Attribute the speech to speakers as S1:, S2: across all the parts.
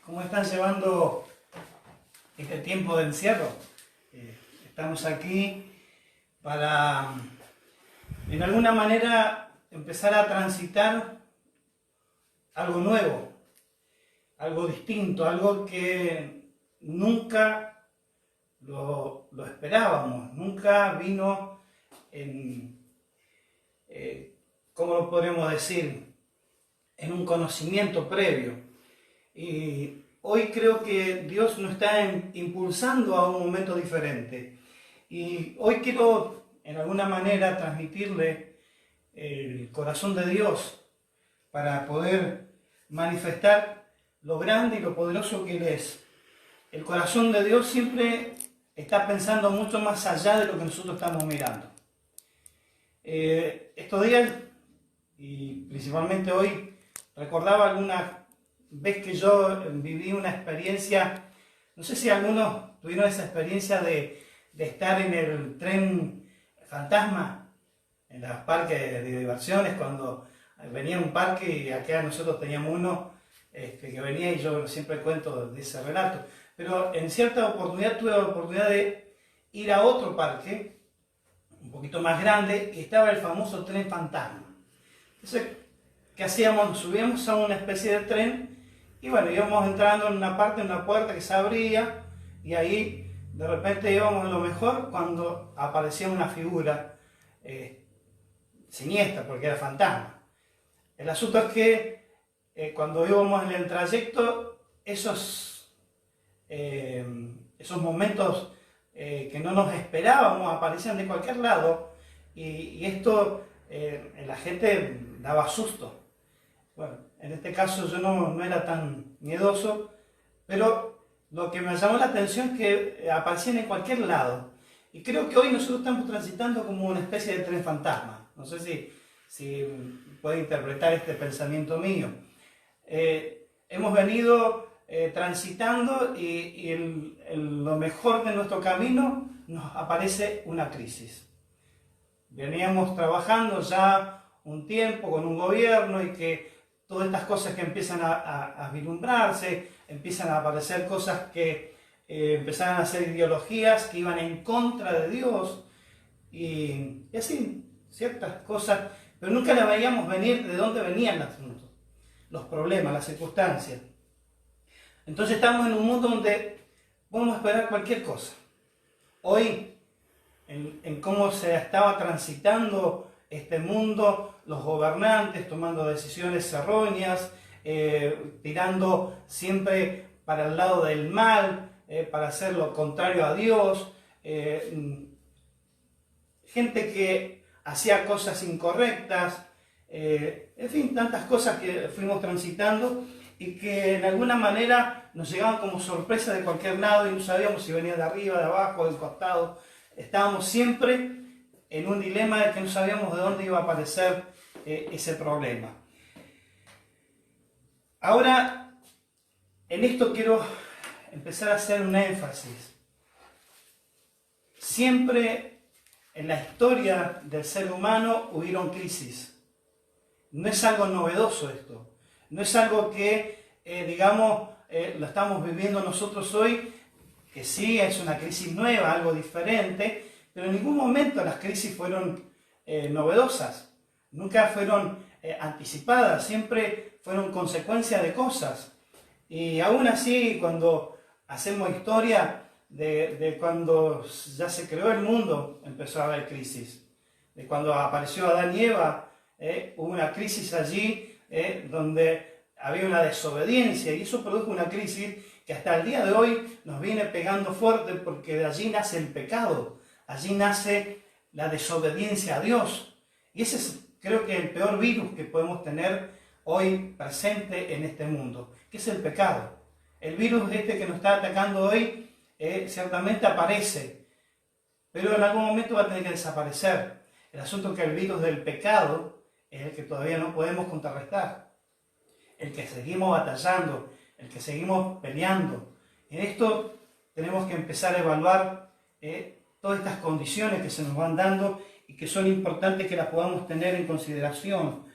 S1: ¿Cómo están llevando este tiempo de encierro? Estamos aquí para, en alguna manera, empezar a transitar algo nuevo, algo distinto, algo que nunca lo esperábamos, nunca vino en, ¿cómo lo podemos decir?, en un conocimiento previo. Y hoy creo que Dios nos está impulsando a un momento diferente. Y hoy quiero, en alguna manera, transmitirle el corazón de Dios para poder manifestar lo grande y lo poderoso que Él es. El corazón de Dios siempre está pensando mucho más allá de lo que nosotros estamos mirando. Estos días, y principalmente hoy, recordaba alguna vez que yo viví una experiencia, no sé si algunos tuvieron esa experiencia de estar en el tren fantasma, en los parques de diversiones, cuando venía un parque y acá nosotros teníamos uno que venía, y yo siempre cuento de ese relato, pero en cierta oportunidad tuve la oportunidad de ir a otro parque, un poquito más grande, y estaba el famoso tren fantasma. Entonces, ¿qué hacíamos? Subíamos a una especie de tren y bueno, íbamos entrando en una parte, en una puerta que se abría, y ahí de repente íbamos a lo mejor cuando aparecía una figura siniestra, porque era fantasma. El asunto es que cuando íbamos en el trayecto, esos momentos que no nos esperábamos aparecían de cualquier lado, y esto en la gente daba susto. Bueno, en este caso yo no era tan miedoso, pero lo que me llamó la atención es que aparecían en cualquier lado. Y creo que hoy nosotros estamos transitando como una especie de tren fantasma. No sé si puede interpretar este pensamiento mío. Hemos venido transitando y en lo mejor de nuestro camino nos aparece una crisis. Veníamos trabajando ya un tiempo con un gobierno y que todas estas cosas que empiezan a vislumbrarse, empiezan a aparecer cosas que empezaron a ser ideologías que iban en contra de Dios, y así, ciertas cosas, pero nunca las veíamos venir de dónde venían los problemas, las circunstancias. Entonces estamos en un mundo donde podemos esperar cualquier cosa. Hoy, en cómo se estaba transitando este mundo, los gobernantes tomando decisiones erróneas, tirando siempre para el lado del mal, para hacer lo contrario a Dios, gente que hacía cosas incorrectas, en fin, tantas cosas que fuimos transitando y que en alguna manera nos llegaban como sorpresa de cualquier lado y no sabíamos si venía de arriba, de abajo, del costado. Estábamos siempre en un dilema de que no sabíamos de dónde iba a aparecer ese problema. Ahora, en esto quiero empezar a hacer un énfasis. Siempre en la historia del ser humano hubieron crisis. No es algo novedoso esto. No es algo que, lo estamos viviendo nosotros hoy, que sí es una crisis nueva, algo diferente, pero en ningún momento las crisis fueron novedosas, nunca fueron anticipadas, siempre fueron consecuencia de cosas. Y aún así, cuando hacemos historia de cuando ya se creó el mundo, empezó a haber crisis. De cuando apareció Adán y Eva, hubo una crisis allí donde había una desobediencia, y eso produjo una crisis que hasta el día de hoy nos viene pegando fuerte, porque de allí nace el pecado. Allí nace la desobediencia a Dios. Y ese es, creo que, el peor virus que podemos tener hoy presente en este mundo, que es el pecado. El virus que nos está atacando hoy ciertamente aparece, pero en algún momento va a tener que desaparecer. El asunto es que el virus del pecado es el que todavía no podemos contrarrestar, el que seguimos batallando, el que seguimos peleando. En esto tenemos que empezar a evaluar todas estas condiciones que se nos van dando y que son importantes que las podamos tener en consideración.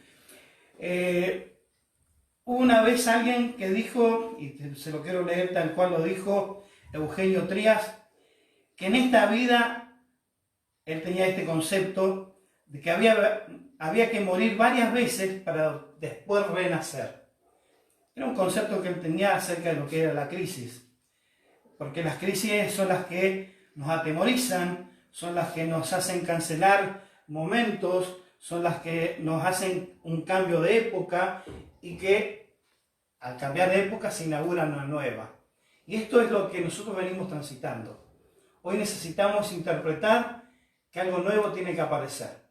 S1: Hubo una vez alguien que dijo, y se lo quiero leer tal cual lo dijo Eugenio Trías, que en esta vida él tenía este concepto de que había que morir varias veces para después renacer. Era un concepto que él tenía acerca de lo que era la crisis, porque las crisis son las que nos atemorizan, son las que nos hacen cancelar momentos, son las que nos hacen un cambio de época y que al cambiar de época se inaugura una nueva. Y esto es lo que nosotros venimos transitando. Hoy necesitamos interpretar que algo nuevo tiene que aparecer.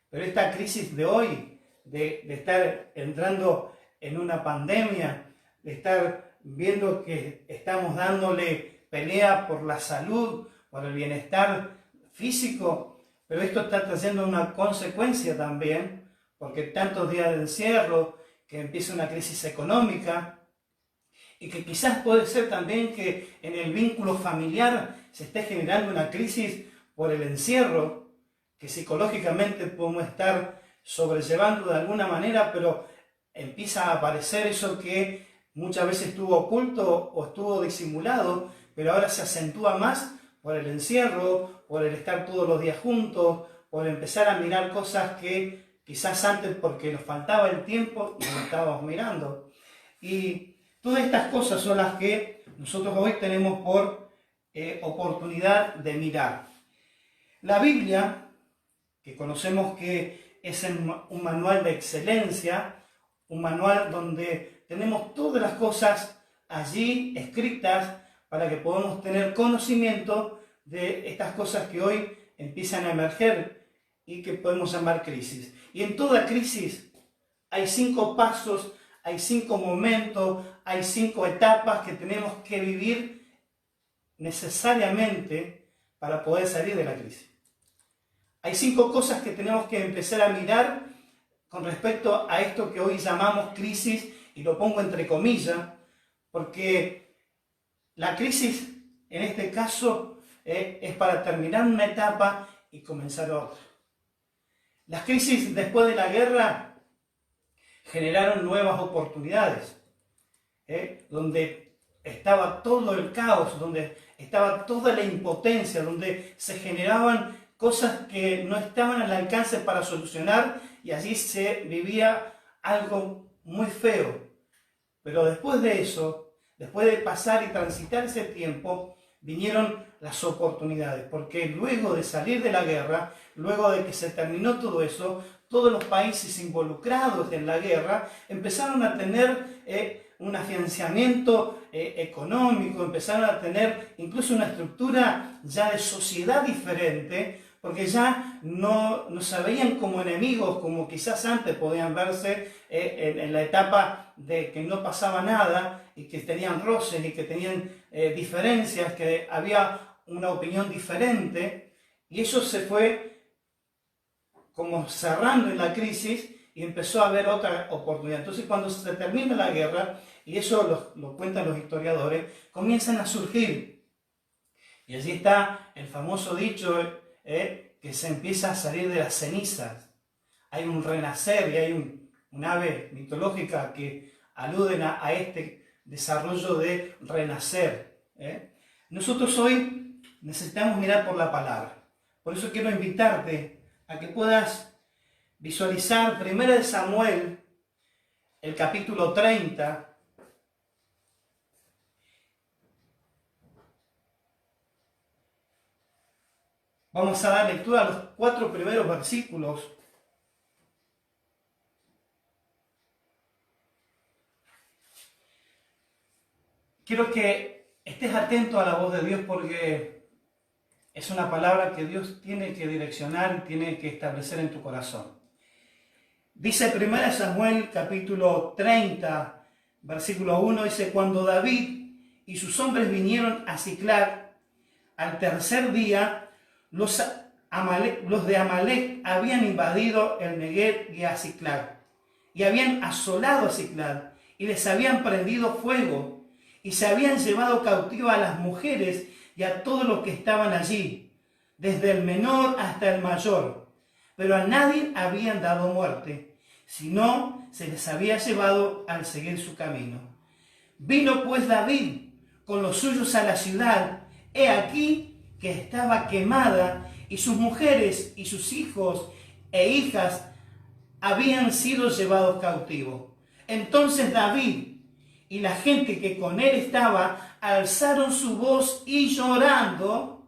S1: Pero esta crisis de hoy, de estar entrando en una pandemia, de estar viendo que estamos dándole pelea por la salud, por el bienestar físico, pero esto está trayendo una consecuencia también, porque tantos días de encierro, que empieza una crisis económica, y que quizás puede ser también que en el vínculo familiar se esté generando una crisis por el encierro, que psicológicamente podemos estar sobrellevando de alguna manera, pero empieza a aparecer eso que muchas veces estuvo oculto o estuvo disimulado, pero ahora se acentúa más por el encierro, por el estar todos los días juntos, por empezar a mirar cosas que quizás antes porque nos faltaba el tiempo y no estábamos mirando. Y todas estas cosas son las que nosotros hoy tenemos por oportunidad de mirar. La Biblia, que conocemos que es un manual de excelencia, un manual donde tenemos todas las cosas allí escritas para que podamos tener conocimiento de estas cosas que hoy empiezan a emerger y que podemos llamar crisis. Y en toda crisis hay 5 pasos, hay 5 momentos, hay 5 etapas que tenemos que vivir necesariamente para poder salir de la crisis. Hay 5 cosas que tenemos que empezar a mirar con respecto a esto que hoy llamamos crisis, y lo pongo entre comillas, porque la crisis en este caso es para terminar una etapa y comenzar otra. Las crisis después de la guerra generaron nuevas oportunidades, donde estaba todo el caos, donde estaba toda la impotencia, donde se generaban cosas que no estaban al alcance para solucionar y allí se vivía algo muy feo. Pero después de eso, después de pasar y transitar ese tiempo, vinieron las oportunidades, porque luego de salir de la guerra, luego de que se terminó todo eso, todos los países involucrados en la guerra empezaron a tener un afianzamiento económico, empezaron a tener incluso una estructura ya de sociedad diferente, porque ya no se veían como enemigos, como quizás antes podían verse en la etapa de que no pasaba nada y que tenían roces y que tenían diferencias, que había una opinión diferente, y eso se fue como cerrando en la crisis y empezó a haber otra oportunidad. Entonces cuando se termina la guerra, y eso lo cuentan los historiadores, comienzan a surgir. Y allí está el famoso dicho que se empieza a salir de las cenizas. Hay un renacer y hay un ave mitológica que aluden a este desarrollo de renacer. Nosotros hoy necesitamos mirar por la palabra. Por eso quiero invitarte a que puedas visualizar 1 Samuel, el capítulo 30, vamos a dar lectura a los 4 primeros versículos. Quiero que estés atento a la voz de Dios, porque es una palabra que Dios tiene que direccionar y tiene que establecer en tu corazón. Dice 1 Samuel capítulo 30, versículo 1, dice: cuando David y sus hombres vinieron a Siclag, al tercer día, los de Amalec habían invadido el Negev y a Siclag, y habían asolado a Siclag, y les habían prendido fuego, y se habían llevado cautiva a las mujeres y a todos los que estaban allí, desde el menor hasta el mayor, pero a nadie habían dado muerte, sino se les había llevado al seguir su camino. Vino pues David con los suyos a la ciudad, he aquí que estaba quemada, y sus mujeres y sus hijos e hijas habían sido llevados cautivos. Entonces David y la gente que con él estaba alzaron su voz y llorando,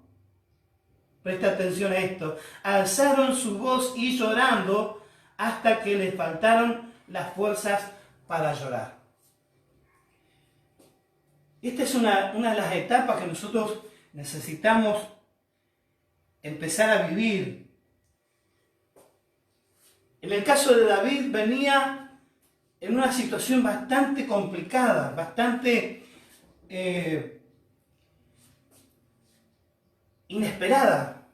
S1: presta atención a esto, alzaron su voz y llorando hasta que les faltaron las fuerzas para llorar. Esta es una de las etapas que nosotros necesitamos empezar a vivir. En el caso de David venía en una situación bastante complicada, bastante inesperada.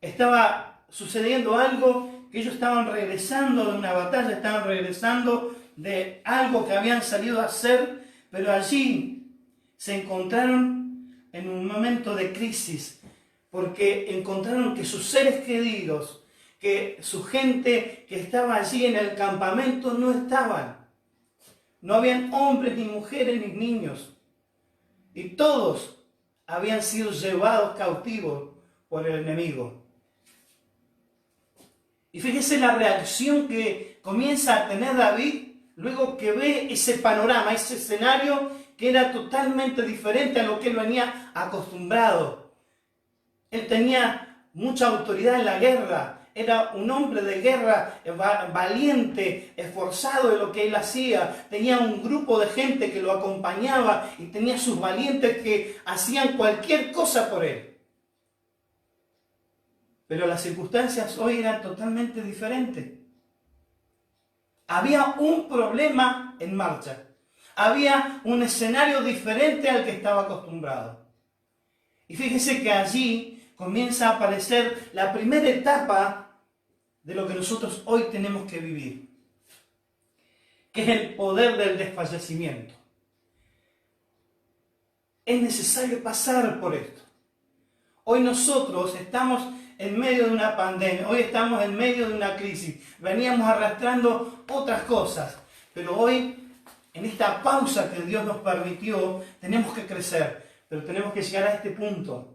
S1: Estaba sucediendo algo, que ellos estaban regresando de una batalla, estaban regresando de algo que habían salido a hacer, pero allí se encontraron en un momento de crisis, porque encontraron que sus seres queridos, que su gente que estaba allí en el campamento no estaban. No habían hombres, ni mujeres, ni niños. Y todos habían sido llevados cautivos por el enemigo. Y fíjese la reacción que comienza a tener David luego que ve ese panorama, ese escenario que era totalmente diferente a lo que él venía acostumbrado. Él tenía mucha autoridad en la guerra, era un hombre de guerra valiente, esforzado en lo que él hacía, tenía un grupo de gente que lo acompañaba y tenía sus valientes que hacían cualquier cosa por él. Pero las circunstancias hoy eran totalmente diferentes. Había un problema en marcha. Había un escenario diferente al que estaba acostumbrado. Y fíjese que allí comienza a aparecer la primera etapa de lo que nosotros hoy tenemos que vivir, que es el poder del desfallecimiento. Es necesario pasar por esto. Hoy nosotros estamos en medio de una pandemia, hoy estamos en medio de una crisis, veníamos arrastrando otras cosas, pero hoy, en esta pausa que Dios nos permitió, tenemos que crecer, pero tenemos que llegar a este punto,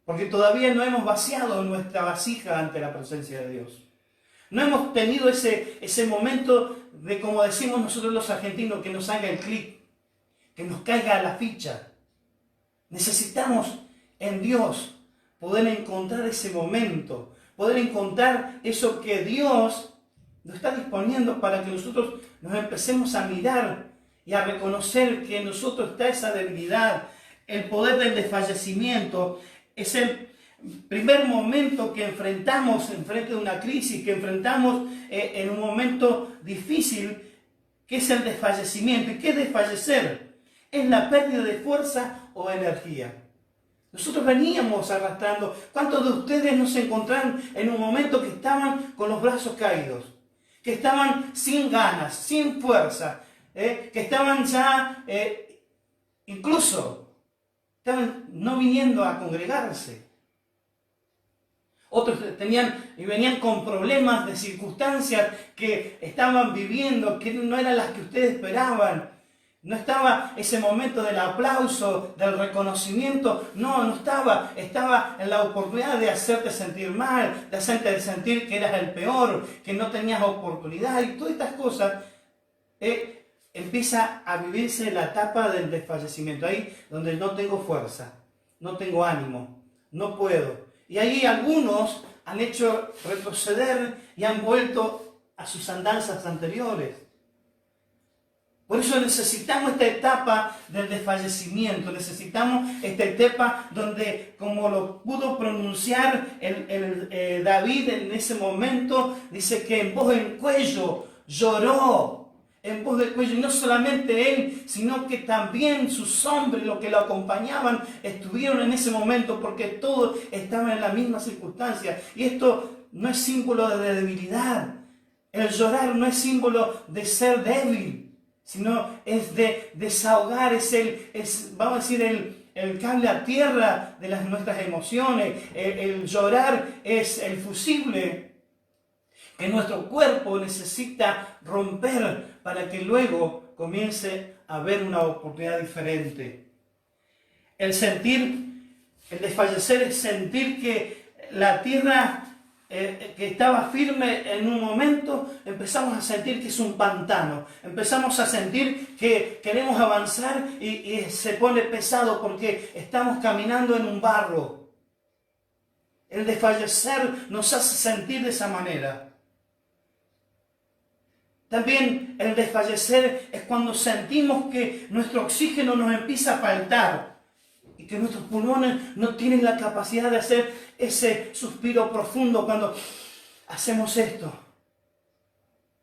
S1: porque todavía no hemos vaciado nuestra vasija ante la presencia de Dios. No hemos tenido ese momento de, como decimos nosotros los argentinos, que nos haga el clic, que nos caiga la ficha. Necesitamos en Dios poder encontrar ese momento, poder encontrar eso que Dios nos está disponiendo para que nosotros nos empecemos a mirar y a reconocer que en nosotros está esa debilidad. El poder del desfallecimiento es el primer momento que enfrentamos en frente de una crisis, que enfrentamos en un momento difícil, que es el desfallecimiento. ¿Y qué es desfallecer? Es la pérdida de fuerza o energía. Nosotros veníamos arrastrando. ¿Cuántos de ustedes no se encontraron en un momento que estaban con los brazos caídos? Que estaban sin ganas, sin fuerza, que estaban ya, incluso, estaban no viniendo a congregarse. Otros venían con problemas de circunstancias que estaban viviendo, que no eran las que ustedes esperaban. No estaba ese momento del aplauso, del reconocimiento, no estaba. Estaba en la oportunidad de hacerte sentir mal, de hacerte sentir que eras el peor, que no tenías oportunidad y todas estas cosas. Empieza a vivirse la etapa del desfallecimiento, ahí donde no tengo fuerza, no tengo ánimo, no puedo. Y ahí algunos han hecho retroceder y han vuelto a sus andanzas anteriores. Por eso necesitamos esta etapa del desfallecimiento, necesitamos esta etapa donde, como lo pudo pronunciar David en ese momento, dice que en voz en cuello lloró, en voz de cuello, y no solamente él, sino que también sus hombres, los que lo acompañaban, estuvieron en ese momento, porque todos estaban en la misma circunstancia. Y esto no es símbolo de debilidad, el llorar no es símbolo de ser débil, sino es de desahogar, vamos a decir, el cable a tierra de nuestras emociones. El llorar es el fusible que nuestro cuerpo necesita romper para que luego comience a haber una oportunidad diferente. El desfallecer es sentir que la tierra que estaba firme en un momento, empezamos a sentir que es un pantano, empezamos a sentir que queremos avanzar y se pone pesado porque estamos caminando en un barro. El desfallecer nos hace sentir de esa manera. También el desfallecer es cuando sentimos que nuestro oxígeno nos empieza a faltar y que nuestros pulmones no tienen la capacidad de hacer ese suspiro profundo cuando hacemos esto.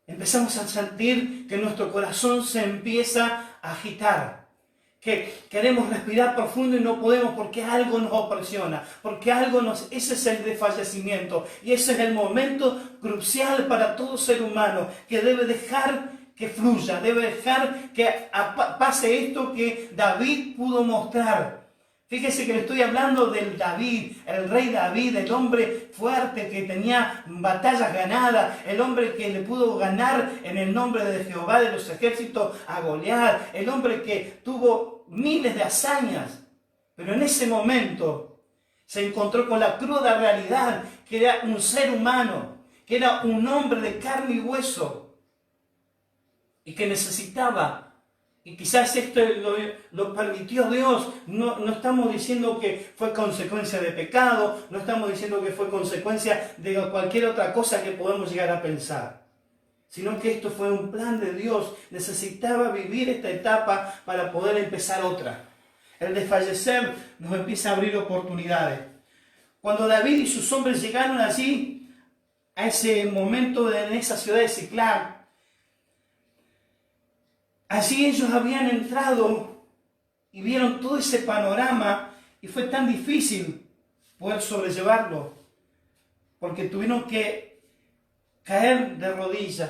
S1: Empezamos a sentir que nuestro corazón se empieza a agitar, que queremos respirar profundo y no podemos porque algo nos opresiona, porque ese es el desfallecimiento y ese es el momento crucial para todo ser humano que debe dejar que fluya, debe dejar que pase esto que David pudo mostrar. Fíjese que le estoy hablando del David, el rey David, el hombre fuerte que tenía batallas ganadas, el hombre que le pudo ganar en el nombre de Jehová de los ejércitos a Goliat, el hombre que tuvo miles de hazañas. Pero en ese momento se encontró con la cruda realidad que era un ser humano, que era un hombre de carne y hueso y que necesitaba. Y quizás esto lo permitió Dios. No estamos diciendo que fue consecuencia de pecado, no estamos diciendo que fue consecuencia de cualquier otra cosa que podemos llegar a pensar, sino que esto fue un plan de Dios. Necesitaba vivir esta etapa para poder empezar otra. El desfallecer nos empieza a abrir oportunidades. Cuando David y sus hombres llegaron allí, a ese momento en esa ciudad de Siclag, allí ellos habían entrado y vieron todo ese panorama y fue tan difícil poder sobrellevarlo porque tuvieron que caer de rodillas,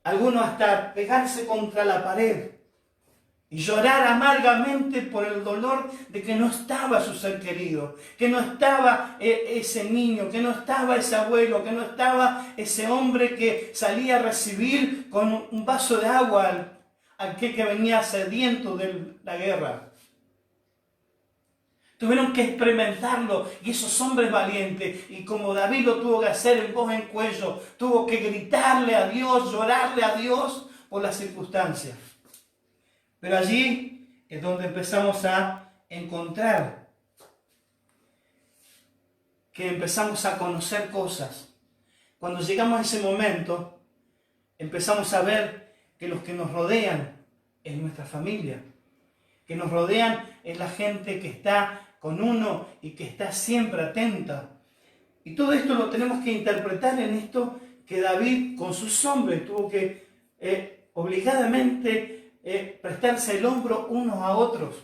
S1: algunos hasta pegarse contra la pared y llorar amargamente por el dolor de que no estaba su ser querido, que no estaba ese niño, que no estaba ese abuelo, que no estaba ese hombre que salía a recibir con un vaso de agua aquel que venía sediento de la guerra. Tuvieron que experimentarlo y esos hombres valientes, y como David lo tuvo que hacer en voz en cuello, tuvo que gritarle a Dios, llorarle a Dios por las circunstancias. Pero allí es donde empezamos a encontrar que empezamos a conocer cosas. Cuando llegamos a ese momento, empezamos a ver que los que nos rodean es nuestra familia, que nos rodean es la gente que está con uno y que está siempre atenta. Y todo esto lo tenemos que interpretar en esto que David con sus hombres tuvo que obligadamente prestarse el hombro unos a otros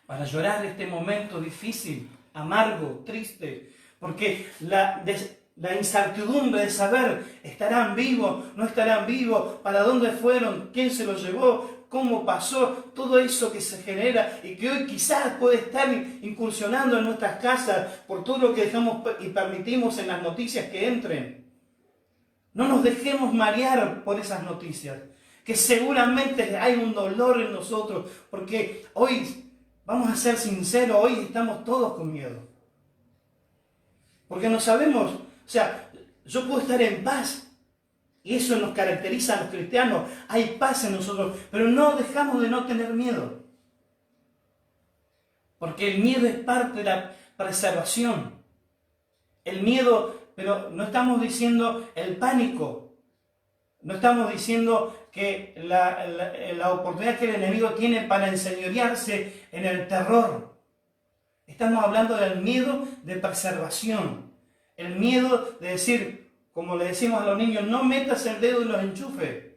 S1: para llorar este momento difícil, amargo, triste, porque la incertidumbre de saber, ¿estarán vivos? ¿No estarán vivos? ¿Para dónde fueron? ¿Quién se los llevó? ¿Cómo pasó? Todo eso que se genera y que hoy quizás puede estar incursionando en nuestras casas por todo lo que dejamos y permitimos en las noticias que entren. No nos dejemos marear por esas noticias, que seguramente hay un dolor en nosotros, porque hoy, vamos a ser sinceros, hoy estamos todos con miedo. Porque no sabemos. O sea, yo puedo estar en paz y eso nos caracteriza a los cristianos. Hay paz en nosotros, pero no dejamos de no tener miedo. Porque el miedo es parte de la preservación. El miedo, pero no estamos diciendo el pánico. No estamos diciendo que la oportunidad que el enemigo tiene para enseñorearse en el terror. Estamos hablando del miedo de preservación. El miedo de decir, como le decimos a los niños, no metas el dedo en los enchufes.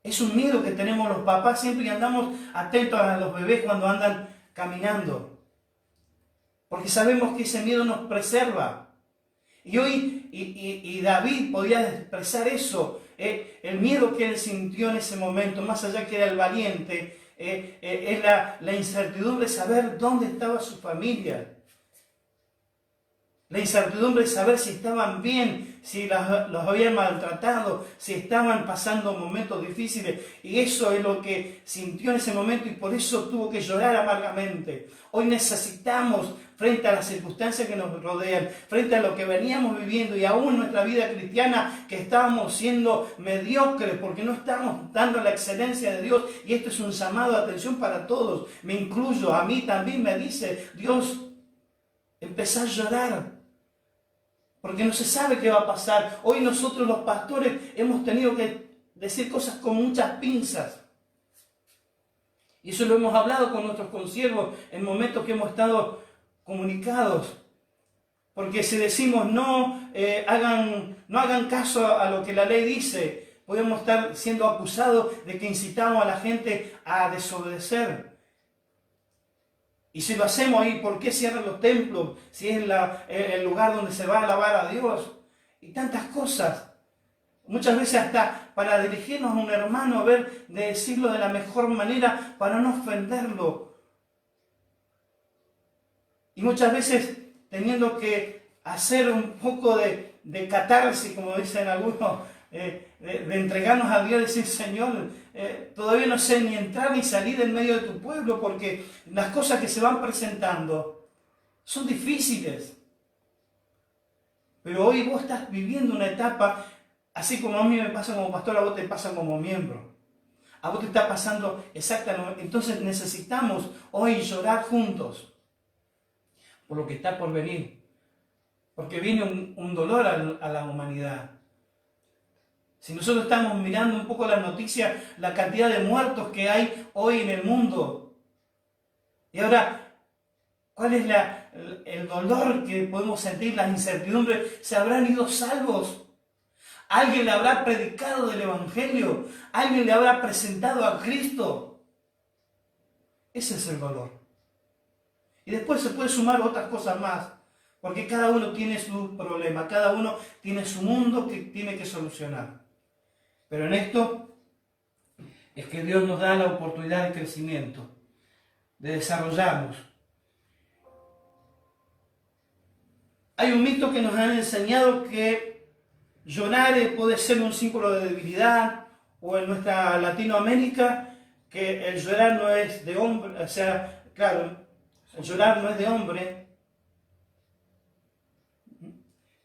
S1: Es un miedo que tenemos los papás siempre y andamos atentos a los bebés cuando andan caminando. Porque sabemos que ese miedo nos preserva. Y hoy, y David podía expresar eso, el miedo que él sintió en ese momento, más allá que era el valiente, es la incertidumbre de saber dónde estaba su familia. La incertidumbre de saber si estaban bien, si los habían maltratado, si estaban pasando momentos difíciles. Y eso es lo que sintió en ese momento y por eso tuvo que llorar amargamente. Hoy necesitamos, frente a las circunstancias que nos rodean, frente a lo que veníamos viviendo y aún nuestra vida cristiana, que estábamos siendo mediocres porque no estamos dando la excelencia de Dios. Y esto es un llamado de atención para todos. Me incluyo, a mí también me dice Dios, empezá a llorar. Porque no se sabe qué va a pasar. Hoy nosotros los pastores hemos tenido que decir cosas con muchas pinzas. Y eso lo hemos hablado con nuestros consiervos en momentos que hemos estado comunicados. Porque si decimos no hagan caso a lo que la ley dice, podemos estar siendo acusados de que incitamos a la gente a desobedecer. Y si lo hacemos ahí, ¿por qué cierran los templos? Si es el lugar donde se va a alabar a Dios. Y tantas cosas. Muchas veces hasta para dirigirnos a un hermano, de decirlo de la mejor manera para no ofenderlo. Y muchas veces teniendo que hacer un poco de catarsis, como dicen algunos, de entregarnos a Dios y decir, Señor, todavía no sé ni entrar ni salir en medio de tu pueblo porque las cosas que se van presentando son difíciles. Pero hoy vos estás viviendo una etapa, así como a mí me pasa como pastor, a vos te pasa como miembro. A vos te está pasando exactamente. Entonces necesitamos hoy llorar juntos por lo que está por venir. Porque viene un dolor a la humanidad. Si nosotros estamos mirando un poco las noticias, la cantidad de muertos que hay hoy en el mundo. Y ahora, ¿cuál es el dolor que podemos sentir, las incertidumbres? ¿Se habrán ido salvos? ¿Alguien le habrá predicado del Evangelio? ¿Alguien le habrá presentado a Cristo? Ese es el dolor. Y después se puede sumar otras cosas más. Porque cada uno tiene su problema, cada uno tiene su mundo que tiene que solucionar. Pero en esto es que Dios nos da la oportunidad de crecimiento, de desarrollarnos. Hay un mito que nos han enseñado que llorar puede ser un símbolo de debilidad, o en nuestra Latinoamérica, que el llorar no es de hombre, o sea, claro, el llorar no es de hombre.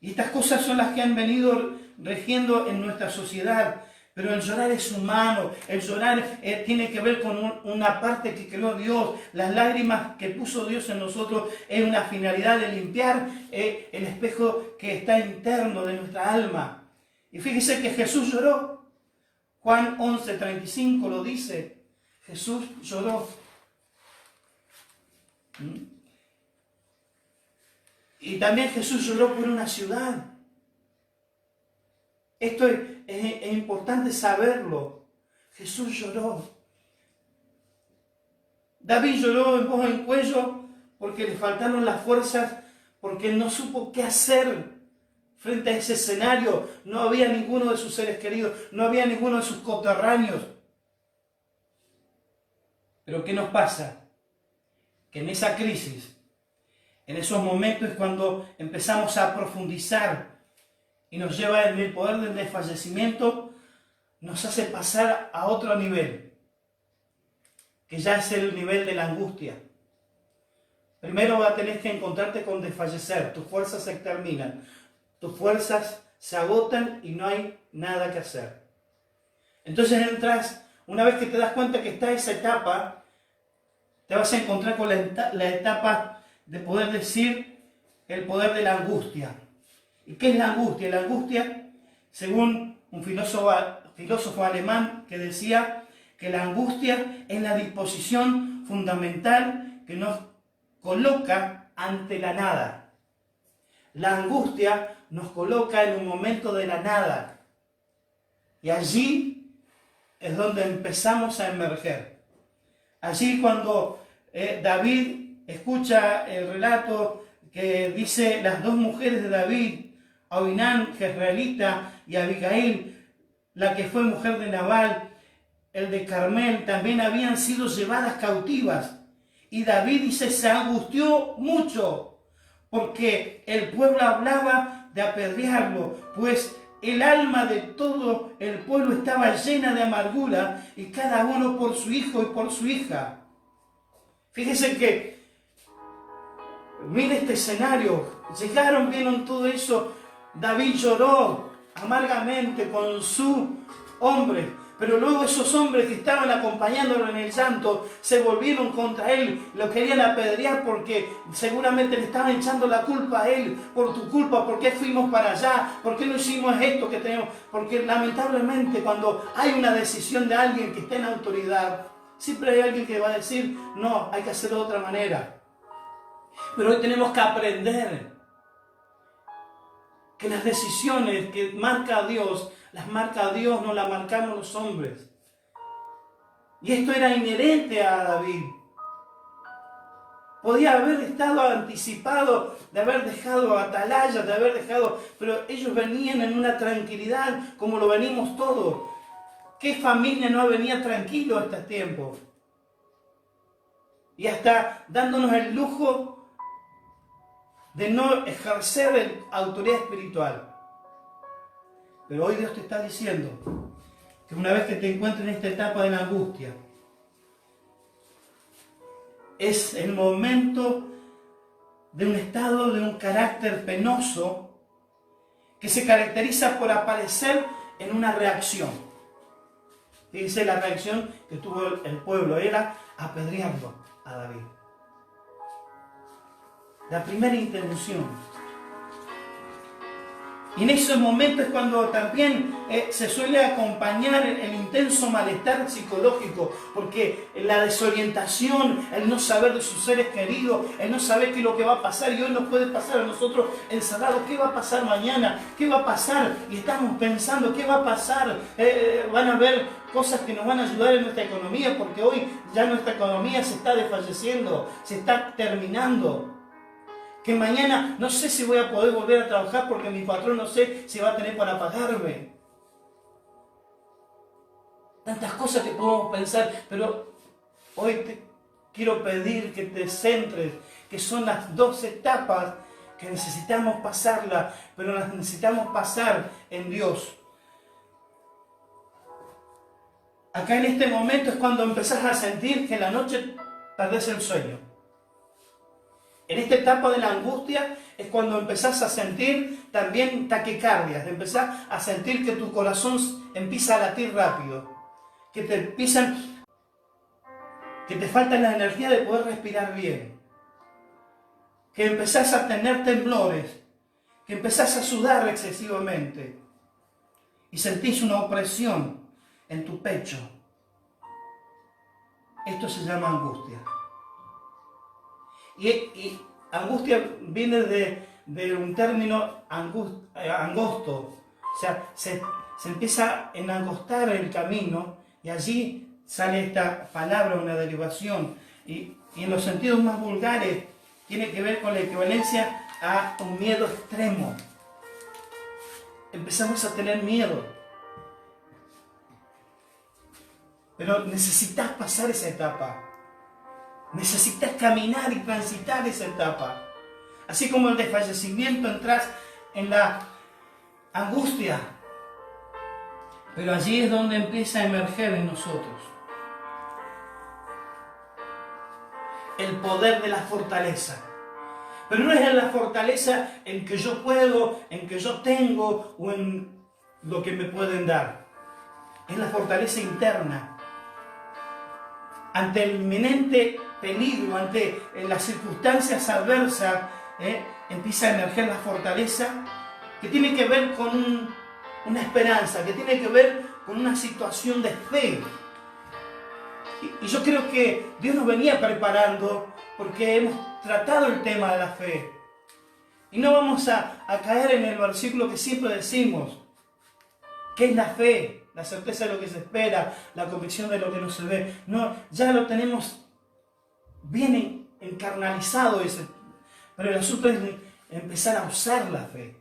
S1: Y estas cosas son las que han venido regiendo en nuestra sociedad. Pero el llorar es humano, el llorar tiene que ver con una parte que creó Dios. Las lágrimas que puso Dios en nosotros es una finalidad de limpiar el espejo que está interno de nuestra alma. Y fíjese que Jesús lloró. Juan 11:35 lo dice. Jesús lloró. Y también Jesús lloró por una ciudad. Esto es importante saberlo. Jesús lloró. David lloró en voz en cuello porque le faltaron las fuerzas, porque él no supo qué hacer frente a ese escenario. No había ninguno de sus seres queridos, no había ninguno de sus coterráneos. Pero ¿qué nos pasa? Que en esa crisis, en esos momentos es cuando empezamos a profundizar y nos lleva en el poder del desfallecimiento, nos hace pasar a otro nivel, que ya es el nivel de la angustia. Primero vas a tener que encontrarte con desfallecer, tus fuerzas se terminan, tus fuerzas se agotan y no hay nada que hacer. Entonces entras, una vez que te das cuenta que está esa etapa, te vas a encontrar con la etapa de poder decir el poder de la angustia. ¿Y qué es la angustia? La angustia, según un filósofo alemán que decía que la angustia es la disposición fundamental que nos coloca ante la nada. La angustia nos coloca en un momento de la nada. Y allí es donde empezamos a emerger. Allí cuando David escucha el relato que dice las dos mujeres de David, Abinán, jezreelita, y Abigail, la que fue mujer de Nabal, el de Carmel, también habían sido llevadas cautivas. Y David dice, se angustió mucho porque el pueblo hablaba de apedrearlo, pues el alma de todo el pueblo estaba llena de amargura y cada uno por su hijo y por su hija. Fíjense que, mire este escenario, llegaron, vieron todo eso, David lloró amargamente con su hombre, pero luego esos hombres que estaban acompañándolo en el llanto se volvieron contra él, lo querían apedrear porque seguramente le estaban echando la culpa a él, por tu culpa, ¿por qué fuimos para allá? ¿Por qué no hicimos esto que tenemos? Porque lamentablemente cuando hay una decisión de alguien que está en autoridad, siempre hay alguien que va a decir, no, hay que hacerlo de otra manera. Pero hoy tenemos que aprender que las decisiones que marca Dios, las marca Dios, no las marcamos los hombres. Y esto era inherente a David. Podía haber estado anticipado, de haber dejado atalayas, de haber dejado, pero ellos venían en una tranquilidad como lo venimos todos. ¿Qué familia no venía tranquilo a este tiempo? Y hasta dándonos el lujo de no ejercer autoridad espiritual. Pero hoy Dios te está diciendo que una vez que te encuentres en esta etapa de la angustia, es el momento de un estado, de un carácter penoso que se caracteriza por aparecer en una reacción. Dice la reacción que tuvo el pueblo, era apedrearlo a David. La primera intervención. Y en ese momento es cuando también se suele acompañar el intenso malestar psicológico, porque la desorientación, el no saber de sus seres queridos, el no saber qué es lo que va a pasar, y hoy nos puede pasar a nosotros encerrados, qué va a pasar mañana, qué va a pasar, y estamos pensando qué va a pasar, van a haber cosas que nos van a ayudar en nuestra economía, porque hoy ya nuestra economía se está desfalleciendo, se está terminando. Que mañana no sé si voy a poder volver a trabajar porque mi patrón no sé si va a tener para pagarme. Tantas cosas que podemos pensar, pero hoy te quiero pedir que te centres, que son las dos etapas que necesitamos pasarla, pero las necesitamos pasar en Dios. Acá en este momento es cuando empezás a sentir que en la noche perdés el sueño. En esta etapa de la angustia es cuando empezás a sentir también taquicardias, empezás a sentir que tu corazón empieza a latir rápido, que te falta la energía de poder respirar bien, que empezás a tener temblores, que empezás a sudar excesivamente y sentís una opresión en tu pecho. Esto se llama angustia. Y angustia viene de un término angosto, o sea, se empieza a angostar el camino y allí sale esta palabra, una derivación, y en los sentidos más vulgares tiene que ver con la equivalencia a un miedo extremo. Empezamos a tener miedo, pero necesitas pasar esa etapa. Necesitas caminar y transitar esa etapa. Así como el desfallecimiento entras en la angustia. Pero allí es donde empieza a emerger en nosotros el poder de la fortaleza. Pero no es en la fortaleza en que yo puedo, en que yo tengo o en lo que me pueden dar. Es la fortaleza interna. Ante el inminente peligro, ante las circunstancias adversas, empieza a emerger la fortaleza que tiene que ver con una esperanza, que tiene que ver con una situación de fe. Y yo creo que Dios nos venía preparando porque hemos tratado el tema de la fe. Y no vamos a caer en el versículo que siempre decimos, que es la fe. La certeza de lo que se espera, la convicción de lo que no se ve. No, ya lo tenemos bien encarnalizado ese. Pero el asunto es empezar a usar la fe.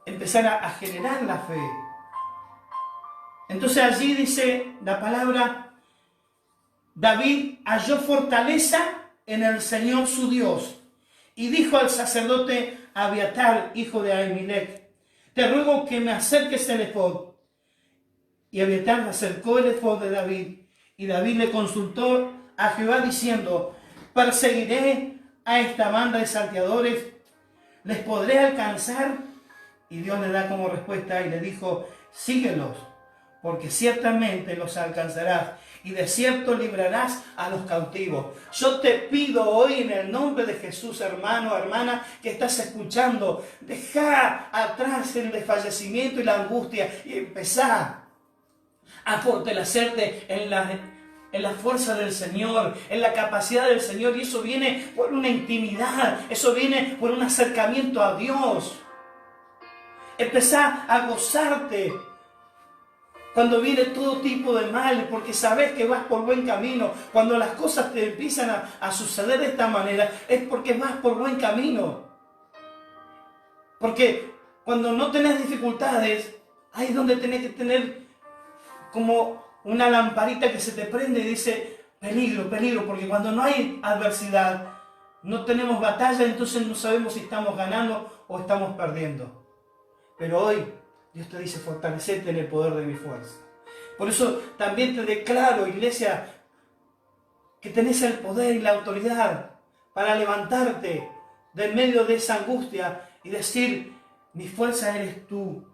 S1: Empezar a generar la fe. Entonces allí dice la palabra, David halló fortaleza en el Señor su Dios. Y dijo al sacerdote Abiatar, hijo de Ahimelech: te ruego que me acerques el efod. Y Abiatar acercó el efod de David. Y David le consultó a Jehová diciendo: ¿perseguiré a esta banda de salteadores? ¿Les podré alcanzar? Y Dios le da como respuesta y le dijo: síguelos, porque ciertamente los alcanzarás, y de cierto librarás a los cautivos. Yo te pido hoy en el nombre de Jesús, hermano, hermana, que estás escuchando, deja atrás el desfallecimiento y la angustia y empezá a fortalecerte en la fuerza del Señor, en la capacidad del Señor. Y eso viene por una intimidad, eso viene por un acercamiento a Dios. Empezá a gozarte cuando viene todo tipo de mal, porque sabes que vas por buen camino. Cuando las cosas te empiezan a suceder de esta manera, es porque vas por buen camino. Porque cuando no tenés dificultades, ahí es donde tenés que tener como una lamparita que se te prende y dice: peligro, peligro, porque cuando no hay adversidad, no tenemos batalla, entonces no sabemos si estamos ganando o estamos perdiendo. Pero hoy Dios te dice: fortalecete en el poder de mi fuerza. Por eso también te declaro, iglesia, que tenés el poder y la autoridad para levantarte de en medio de esa angustia y decir: mi fuerza eres tú.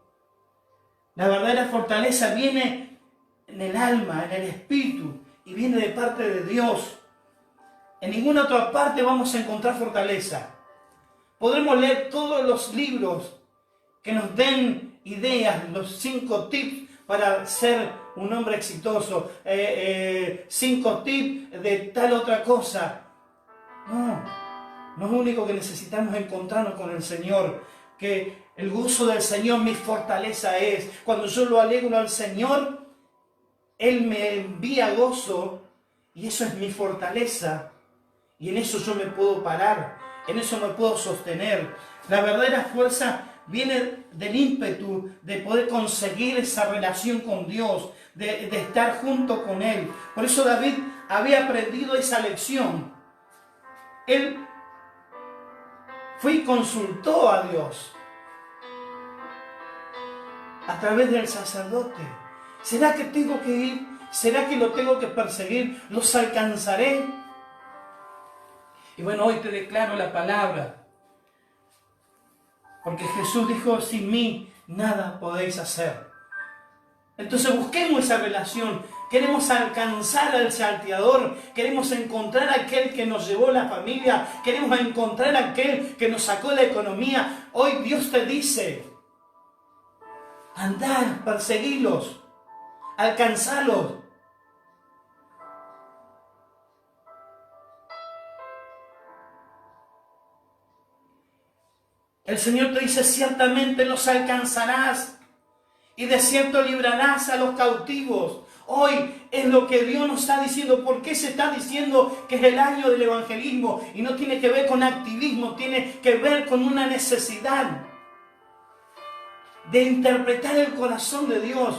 S1: La verdadera fortaleza viene en el alma, en el espíritu, y viene de parte de Dios. En ninguna otra parte vamos a encontrar fortaleza. Podremos leer todos los libros que nos den ideas, los 5 tips para ser un hombre exitoso, 5 tips de tal otra cosa. No es lo único que necesitamos, encontrarnos con el Señor, que el gozo del Señor mi fortaleza es. Cuando yo lo alegro al Señor, Él me envía gozo y eso es mi fortaleza. Y en eso yo me puedo parar, en eso me puedo sostener. La verdadera fuerza viene del ímpetu de poder conseguir esa relación con Dios, de estar junto con Él. Por eso David había aprendido esa lección. Él fue y consultó a Dios a través del sacerdote. ¿Será que tengo que ir? ¿Será que lo tengo que perseguir? ¿Los alcanzaré? Y bueno, hoy te declaro la palabra. Porque Jesús dijo: sin mí nada podéis hacer. Entonces busquemos esa relación. Queremos alcanzar al salteador. Queremos encontrar a aquel que nos llevó la familia. Queremos encontrar a aquel que nos sacó la economía. Hoy Dios te dice: andad, perseguilos, alcanzalos. El Señor te dice: ciertamente los alcanzarás y de cierto librarás a los cautivos. Hoy es lo que Dios nos está diciendo. ¿Por qué se está diciendo que es el año del evangelismo? Y no tiene que ver con activismo, tiene que ver con una necesidad de interpretar el corazón de Dios.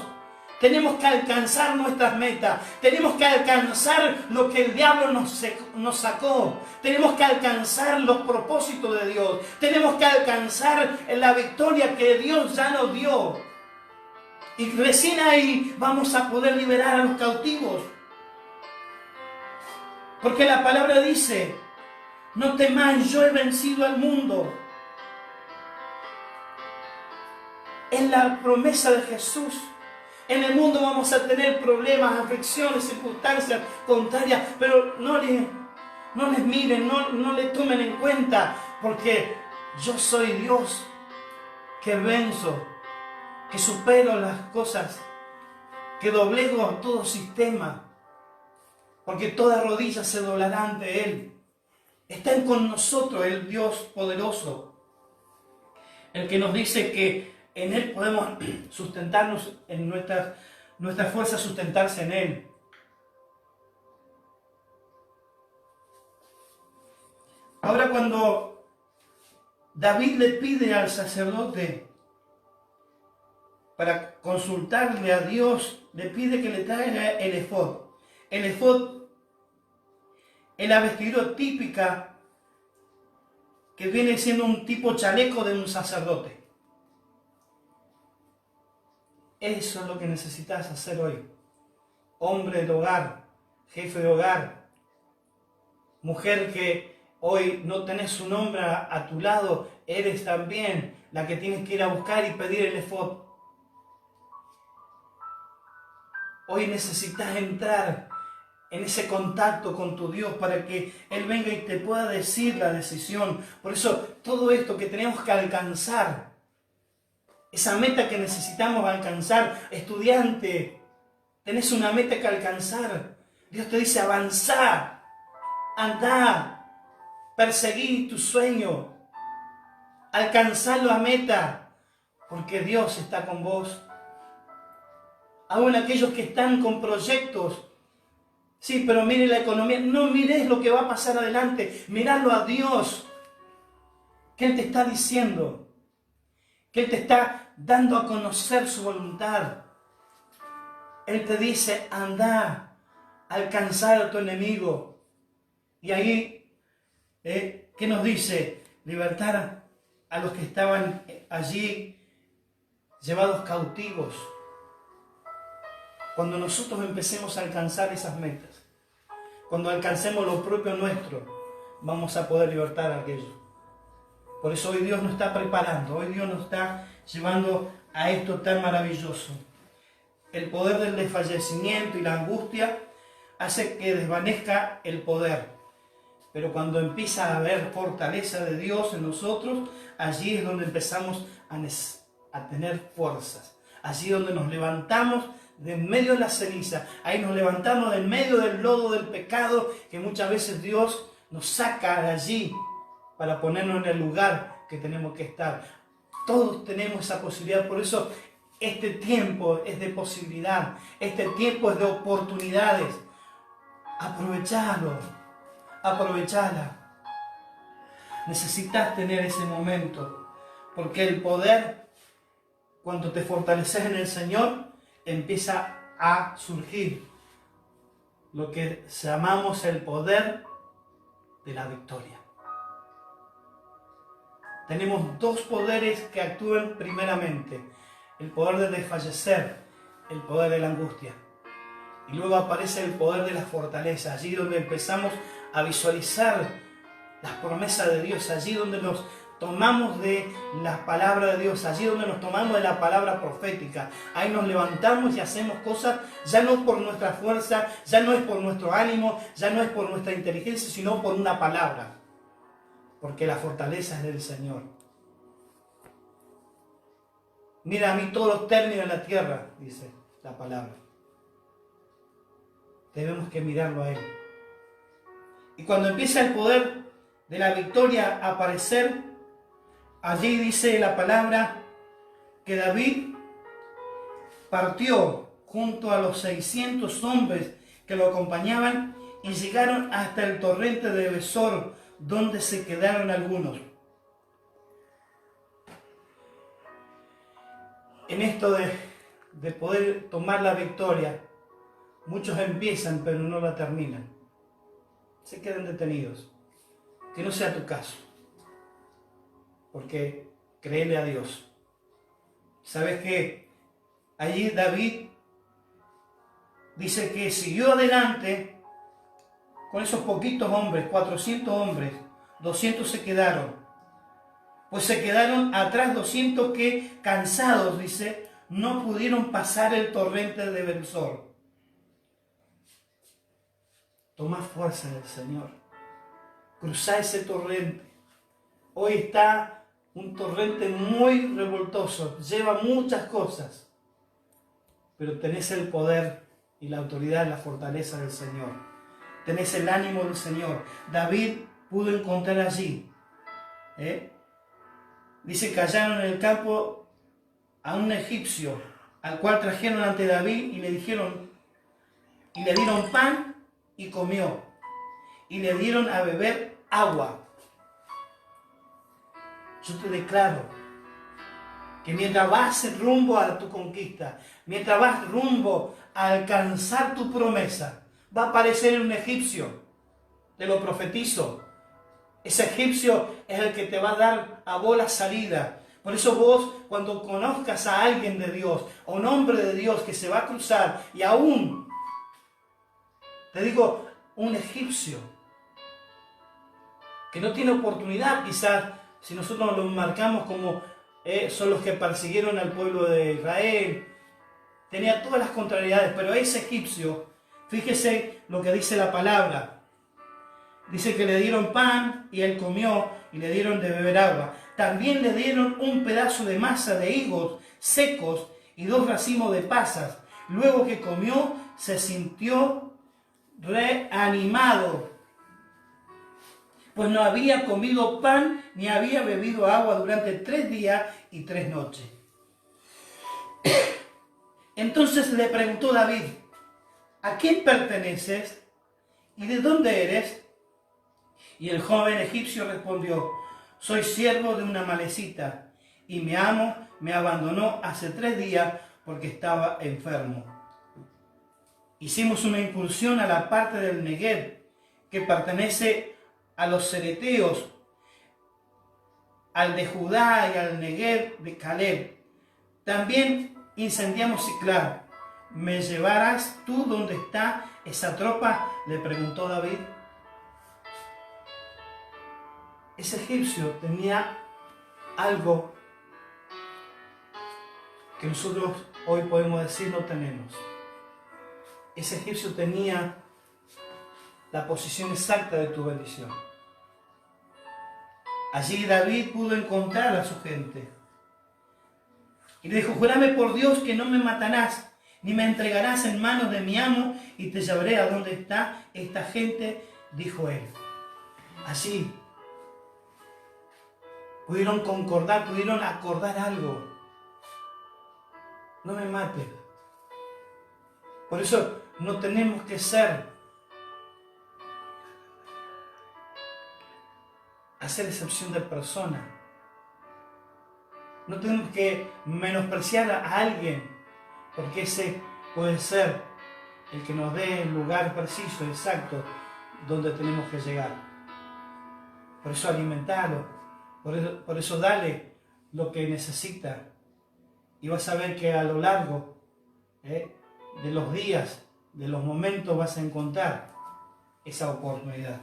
S1: Tenemos que alcanzar nuestras metas. Tenemos que alcanzar lo que el diablo nos sacó. Tenemos que alcanzar los propósitos de Dios. Tenemos que alcanzar la victoria que Dios ya nos dio. Y recién ahí vamos a poder liberar a los cautivos. Porque la palabra dice: no temáis, yo he vencido al mundo. Es la promesa de Jesús. En el mundo vamos a tener problemas, aflicciones, circunstancias contrarias, pero no les miren, no les tomen en cuenta, porque yo soy Dios que venzo, que supero las cosas, que doblego todo sistema, porque toda rodilla se doblará ante Él. Está con nosotros el Dios poderoso, el que nos dice que en Él podemos sustentarnos, en nuestra fuerza sustentarse en Él. Ahora, cuando David le pide al sacerdote para consultarle a Dios, le pide que le traiga el efod. El efod es la vestidura típica que viene siendo un tipo chaleco de un sacerdote. Eso es lo que necesitas hacer hoy. Hombre de hogar, jefe de hogar, mujer que hoy no tenés un hombre a tu lado, eres también la que tienes que ir a buscar y pedir el efod. Hoy necesitas entrar en ese contacto con tu Dios para que Él venga y te pueda decir la decisión. Por eso todo esto que tenemos que alcanzar, esa meta que necesitamos alcanzar, estudiante, tenés una meta que alcanzar. Dios te dice avanzá, andá, perseguí tu sueño, alcanzá la meta, porque Dios está con vos. Aún aquellos que están con proyectos, sí, pero mire la economía, no mires lo que va a pasar adelante, miralo a Dios, que Él te está diciendo, que Él te está dando a conocer su voluntad. Él te dice, anda, alcanzar a tu enemigo. Y ahí, ¿qué nos dice? Libertar a los que estaban allí llevados cautivos. Cuando nosotros empecemos a alcanzar esas metas, cuando alcancemos lo propio nuestro, vamos a poder libertar a aquellos. Por eso hoy Dios nos está preparando, hoy Dios nos está llevando a esto tan maravilloso. El poder del desfallecimiento y la angustia hace que desvanezca el poder. Pero cuando empieza a haber fortaleza de Dios en nosotros, allí es donde empezamos a tener fuerzas. Allí es donde nos levantamos de en medio de la ceniza. Ahí nos levantamos de en medio del lodo del pecado que muchas veces Dios nos saca de allí para ponernos en el lugar que tenemos que estar. Todos tenemos esa posibilidad, por eso este tiempo es de posibilidad, este tiempo es de oportunidades. Aprovechalo, aprovechala. Necesitas tener ese momento, porque el poder, cuando te fortaleces en el Señor, empieza a surgir lo que llamamos el poder de la victoria. Tenemos dos poderes que actúan primeramente: el poder de desfallecer, el poder de la angustia. Y luego aparece el poder de la fortaleza, allí donde empezamos a visualizar las promesas de Dios, allí donde nos tomamos de la palabra de Dios, allí donde nos tomamos de la palabra profética. Ahí nos levantamos y hacemos cosas, ya no por nuestra fuerza, ya no es por nuestro ánimo, ya no es por nuestra inteligencia, sino por una palabra. Porque la fortaleza es del Señor. Mira a mí todos los términos de la tierra, dice la palabra. Debemos que mirarlo a Él. Y cuando empieza el poder de la victoria a aparecer, allí dice la palabra que David partió junto a los 600 hombres que lo acompañaban y llegaron hasta el torrente de Besor, donde se quedaron algunos. En esto de poder tomar la victoria, muchos empiezan pero no la terminan. Se quedan detenidos. Que no sea tu caso. Porque créele a Dios. ¿Sabes qué? Allí David dice que siguió adelante con esos poquitos hombres, 400 hombres, 200 se quedaron. Pues se quedaron atrás 200 que, cansados, dice, no pudieron pasar el torrente de Besor. Toma fuerza del Señor. Cruzá ese torrente. Hoy está un torrente muy revoltoso, lleva muchas cosas, pero tenés el poder y la autoridad y la fortaleza del Señor. Tenés el ánimo del Señor. David pudo encontrar allí. Dice que hallaron en el campo a un egipcio, al cual trajeron ante David y le dieron pan y comió, y le dieron a beber agua. Yo te declaro que mientras vas rumbo a tu conquista, mientras vas rumbo a alcanzar tu promesa, va a aparecer un egipcio. te lo profetizo. Ese egipcio es el que te va a dar a vos la salida. Por eso vos, cuando conozcas a alguien de Dios, a un hombre de Dios que se va a cruzar, y aún, te digo, un egipcio, que no tiene oportunidad, quizás, si nosotros lo marcamos como son los que persiguieron al pueblo de Israel, tenía todas las contrariedades, pero ese egipcio, fíjese lo que dice la palabra. Dice que le dieron pan y él comió y le dieron de beber agua. También le dieron un pedazo de masa de higos secos y 2 racimos de pasas. Luego que comió, se sintió reanimado, pues no había comido pan ni había bebido agua durante 3 días y 3 noches. Entonces le preguntó David: ¿a quién perteneces y de dónde eres? Y el joven egipcio respondió: soy siervo de una amalecita, y mi amo me abandonó hace 3 días porque estaba enfermo. Hicimos una incursión a la parte del Negev, que pertenece a los cereteos, al de Judá y al Negev de Caleb. También incendiamos Siclag. ¿Me llevarás tú donde está esa tropa?, le preguntó David. Ese egipcio tenía algo que nosotros hoy podemos decir no tenemos. Ese egipcio tenía la posición exacta de tu bendición. Allí David pudo encontrar a su gente. Y le dijo: júrame por Dios que no me matarás, ni me entregarás en manos de mi amo, y te llevaré a donde está esta gente, dijo él. Allí pudieron concordar, pudieron acordar algo. No me mates. Por eso no tenemos que hacer excepción de persona. No tenemos que menospreciar a alguien, porque ese puede ser el que nos dé el lugar preciso, exacto, donde tenemos que llegar. Por eso alimentalo, por eso dale lo que necesita. Y vas a ver que a lo largo de los días, de los momentos, vas a encontrar esa oportunidad.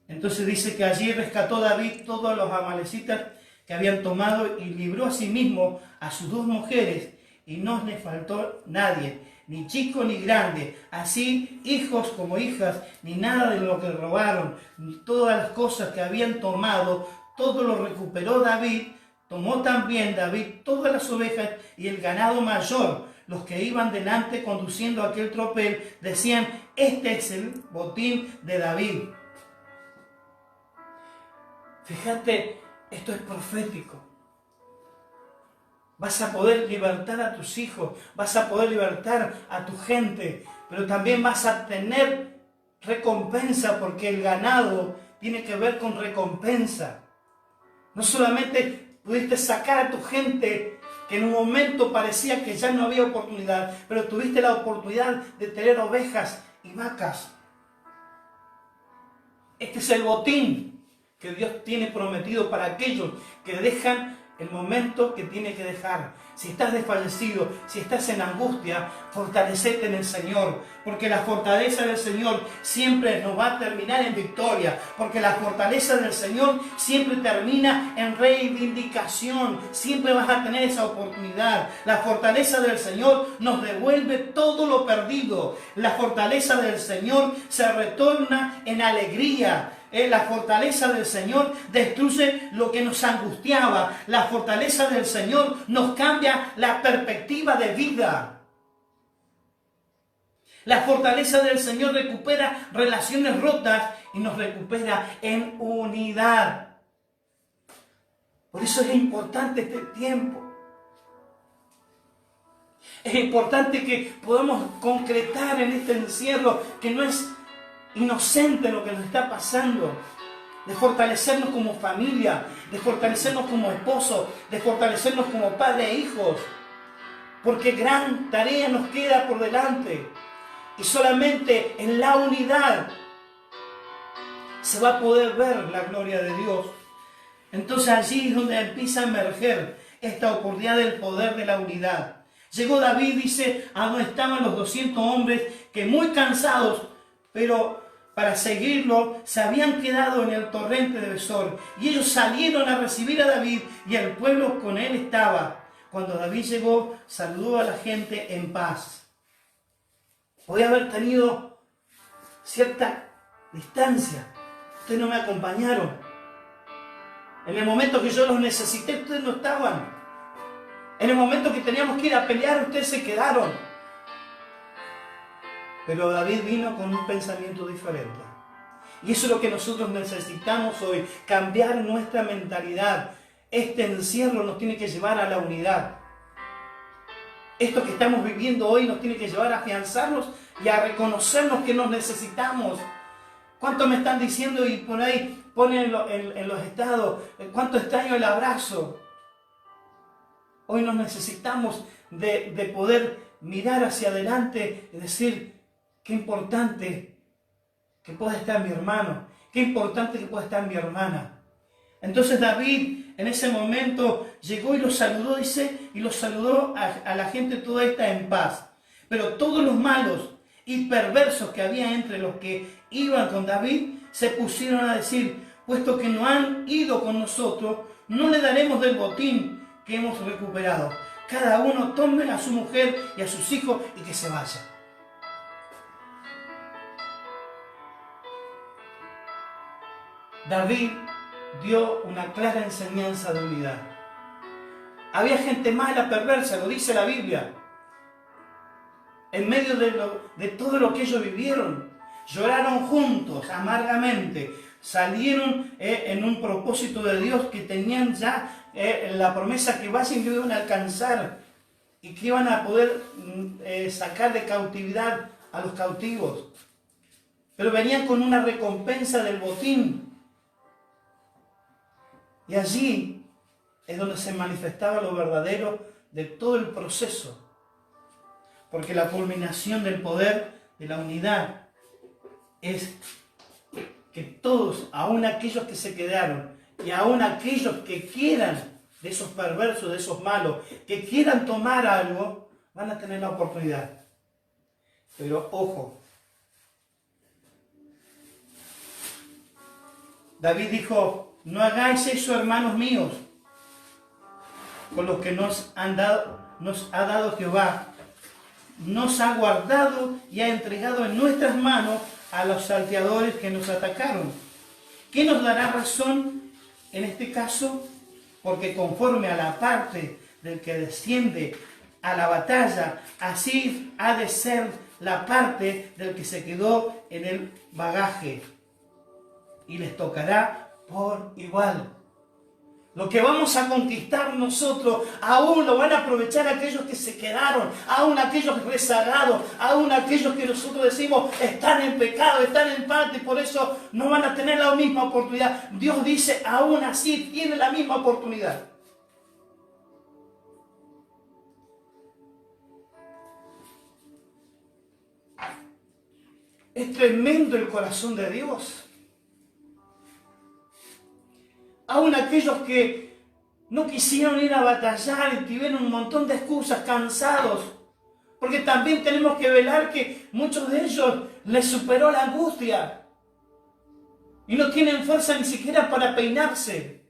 S1: Entonces dice que allí rescató David todos los amalecitas que habían tomado y libró a sí mismo a sus 2 mujeres, y no le faltó nadie, ni chico ni grande, así hijos como hijas, ni nada de lo que robaron, ni todas las cosas que habían tomado, todo lo recuperó David. Tomó también David todas las ovejas y el ganado mayor. Los que iban delante conduciendo aquel tropel decían: este es el botín de David. Fíjate, esto es profético. Vas a poder libertar a tus hijos, vas a poder libertar a tu gente, pero también vas a tener recompensa, porque el ganado tiene que ver con recompensa. No solamente pudiste sacar a tu gente, que en un momento parecía que ya no había oportunidad, pero tuviste la oportunidad de tener ovejas y vacas. Este es el botín que Dios tiene prometido para aquellos que dejan el momento que tiene que dejar. Si estás desfallecido, si estás en angustia, fortalecete en el Señor, porque la fortaleza del Señor siempre nos va a terminar en victoria, porque la fortaleza del Señor siempre termina en reivindicación, siempre vas a tener esa oportunidad. La fortaleza del Señor nos devuelve todo lo perdido. La fortaleza del Señor se retorna en alegría. La fortaleza del Señor destruye lo que nos angustiaba. La fortaleza del Señor nos cambia la perspectiva de vida. La fortaleza del Señor recupera relaciones rotas y nos recupera en unidad. Por eso es importante este tiempo. Es importante que podamos concretar en este encierro que no es inocente lo que nos está pasando, de fortalecernos como familia, de fortalecernos como esposos, de fortalecernos como padres e hijos, porque gran tarea nos queda por delante, y solamente en la unidad se va a poder ver la gloria de Dios. Entonces allí es donde empieza a emerger esta oportunidad del poder de la unidad. Llegó David, dice, a donde estaban los 200 hombres que muy cansados, pero para seguirlo se habían quedado en el torrente de Besor. Y ellos salieron a recibir a David y el pueblo con él estaba. Cuando David llegó, saludó a la gente en paz. Podía haber tenido cierta distancia. Ustedes no me acompañaron. En el momento que yo los necesité, ustedes no estaban. En el momento que teníamos que ir a pelear, ustedes se quedaron. Pero David vino con un pensamiento diferente. Y eso es lo que nosotros necesitamos hoy, cambiar nuestra mentalidad. Este encierro nos tiene que llevar a la unidad. Esto que estamos viviendo hoy nos tiene que llevar a afianzarnos y a reconocernos que nos necesitamos. ¿Cuánto me están diciendo y por ahí ponen en los estados? ¿Cuánto extraño el abrazo? Hoy nos necesitamos de poder mirar hacia adelante y decir, qué importante que pueda estar mi hermano, qué importante que pueda estar mi hermana. Entonces David en ese momento llegó y los saludó, dice, y los saludó a la gente toda esta en paz. Pero todos los malos y perversos que había entre los que iban con David se pusieron a decir, puesto que no han ido con nosotros, no le daremos del botín que hemos recuperado. Cada uno tome a su mujer y a sus hijos y que se vaya. David dio una clara enseñanza de unidad. Había gente mala, perversa, lo dice la Biblia. En medio de todo lo que ellos vivieron, lloraron juntos, amargamente. Salieron en un propósito de Dios que tenían ya la promesa que vayan que iban a alcanzar y que iban a poder sacar de cautividad a los cautivos. Pero venían con una recompensa del botín. Y allí es donde se manifestaba lo verdadero de todo el proceso. Porque la culminación del poder, de la unidad, es que todos, aun aquellos que se quedaron, y aun aquellos que quieran, de esos perversos, de esos malos, que quieran tomar algo, van a tener la oportunidad. Pero ojo, David dijo, no hagáis eso, hermanos míos, con los que nos ha dado Jehová. Nos ha guardado y ha entregado en nuestras manos a los salteadores que nos atacaron. ¿Qué nos dará razón en este caso? Porque conforme a la parte del que desciende a la batalla, así ha de ser la parte del que se quedó en el bagaje. Y les tocará por igual. Lo que vamos a conquistar nosotros, aún lo van a aprovechar aquellos que se quedaron, aún aquellos rezagados, aún aquellos que nosotros decimos están en pecado, están en parte y por eso no van a tener la misma oportunidad. Dios dice, aún así tiene la misma oportunidad. Es tremendo el corazón de Dios. Aún aquellos que no quisieron ir a batallar y tuvieron un montón de excusas, cansados. Porque también tenemos que velar que muchos de ellos les superó la angustia. Y no tienen fuerza ni siquiera para peinarse.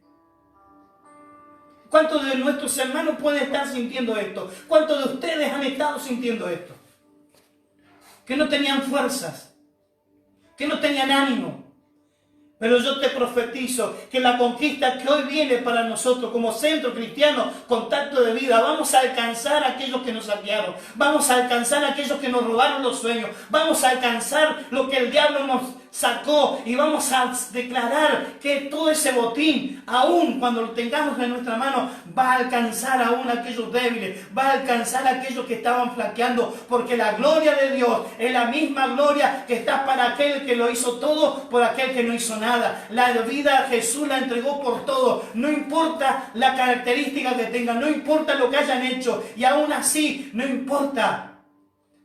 S1: ¿Cuántos de nuestros hermanos pueden estar sintiendo esto? ¿Cuántos de ustedes han estado sintiendo esto? Que no tenían fuerzas. Que no tenían ánimo. Pero yo te profetizo que la conquista que hoy viene para nosotros como Centro Cristiano Contacto de Vida, vamos a alcanzar a aquellos que nos saquearon, vamos a alcanzar a aquellos que nos robaron los sueños, vamos a alcanzar lo que el diablo nos sacó y vamos a declarar que todo ese botín, aún cuando lo tengamos en nuestra mano, va a alcanzar aún a aquellos débiles, va a alcanzar a aquellos que estaban flaqueando, porque la gloria de Dios es la misma gloria que está para aquel que lo hizo todo, por aquel que no hizo nada. La vida Jesús la entregó por todo, no importa la característica que tengan, no importa lo que hayan hecho, y aún así no importa,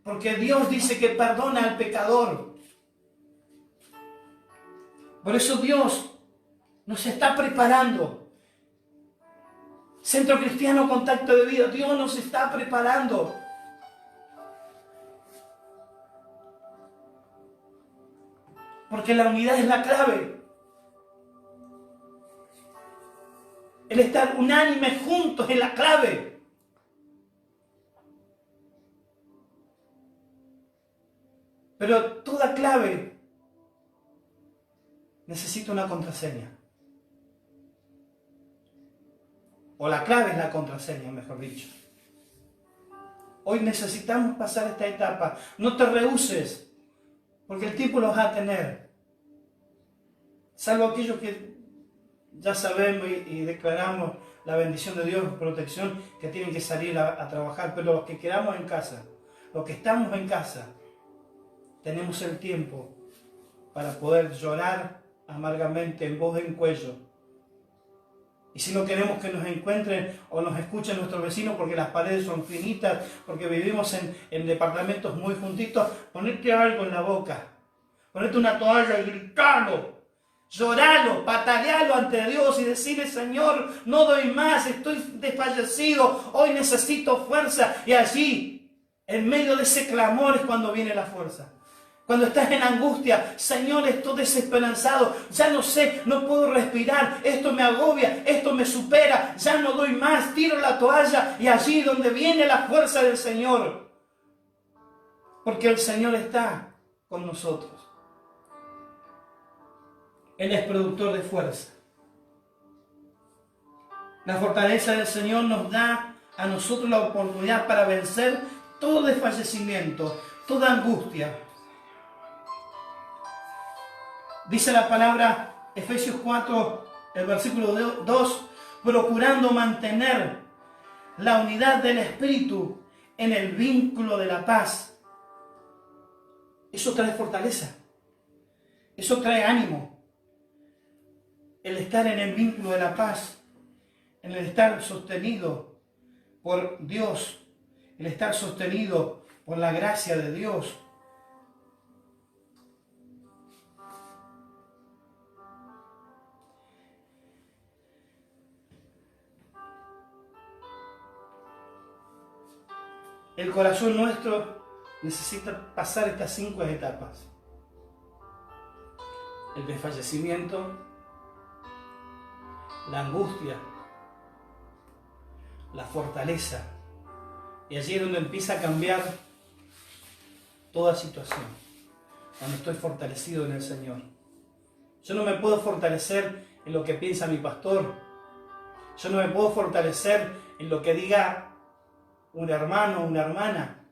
S1: porque Dios dice que perdona al pecador. Por eso Dios nos está preparando. Centro Cristiano Contacto de Vida, Dios nos está preparando. Porque la unidad es la clave. El estar unánime juntos es la clave. Pero toda clave necesita una contraseña. O la clave es la contraseña, mejor dicho. Hoy necesitamos pasar esta etapa. No te rehúses, porque el tiempo lo vas a tener. Salvo aquellos que ya sabemos y declaramos la bendición de Dios, protección, que tienen que salir a trabajar. Pero los que quedamos en casa, los que estamos en casa, tenemos el tiempo para poder llorar amargamente en voz en cuello. Y si no queremos que nos encuentren o nos escuchen nuestros vecinos porque las paredes son finitas, porque vivimos en departamentos muy juntitos, ponete algo en la boca. Ponete una toalla y gritalo. Lloralo, patalealo ante Dios y decirle: Señor, no doy más, estoy desfallecido, hoy necesito fuerza. Y allí, en medio de ese clamor, es cuando viene la fuerza. Cuando estás en angustia, Señor, estoy desesperanzado, ya no sé, no puedo respirar, esto me agobia, esto me supera, ya no doy más, tiro la toalla, y allí donde viene la fuerza del Señor. Porque el Señor está con nosotros. Él es productor de fuerza. La fortaleza del Señor nos da a nosotros la oportunidad para vencer todo desfallecimiento, toda angustia. Dice la palabra, Efesios 4, el versículo 2, procurando mantener la unidad del Espíritu en el vínculo de la paz. Eso trae fortaleza. Eso trae ánimo. El estar en el vínculo de la paz, en el estar sostenido por Dios, el estar sostenido por la gracia de Dios. El corazón nuestro necesita pasar estas 5 etapas. El desfallecimiento, la angustia, la fortaleza. Y allí es donde empieza a cambiar toda situación. Cuando estoy fortalecido en el Señor. Yo no me puedo fortalecer en lo que piensa mi pastor. Yo no me puedo fortalecer en lo que diga un hermano o una hermana.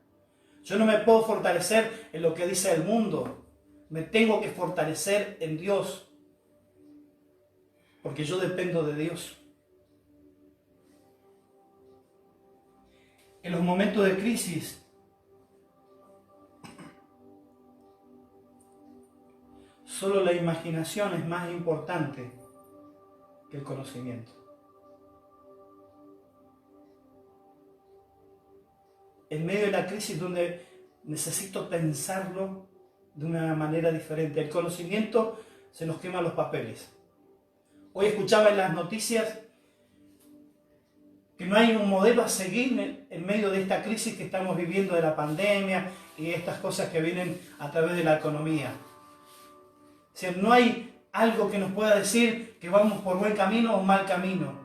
S1: Yo no me puedo fortalecer en lo que dice el mundo. Me tengo que fortalecer en Dios. Porque yo dependo de Dios. En los momentos de crisis, solo la imaginación es más importante que el conocimiento. En medio de la crisis donde necesito pensarlo de una manera diferente. El conocimiento se nos quema los papeles. Hoy escuchaba en las noticias que no hay un modelo a seguir en medio de esta crisis que estamos viviendo de la pandemia y estas cosas que vienen a través de la economía. O sea, no hay algo que nos pueda decir que vamos por buen camino o mal camino.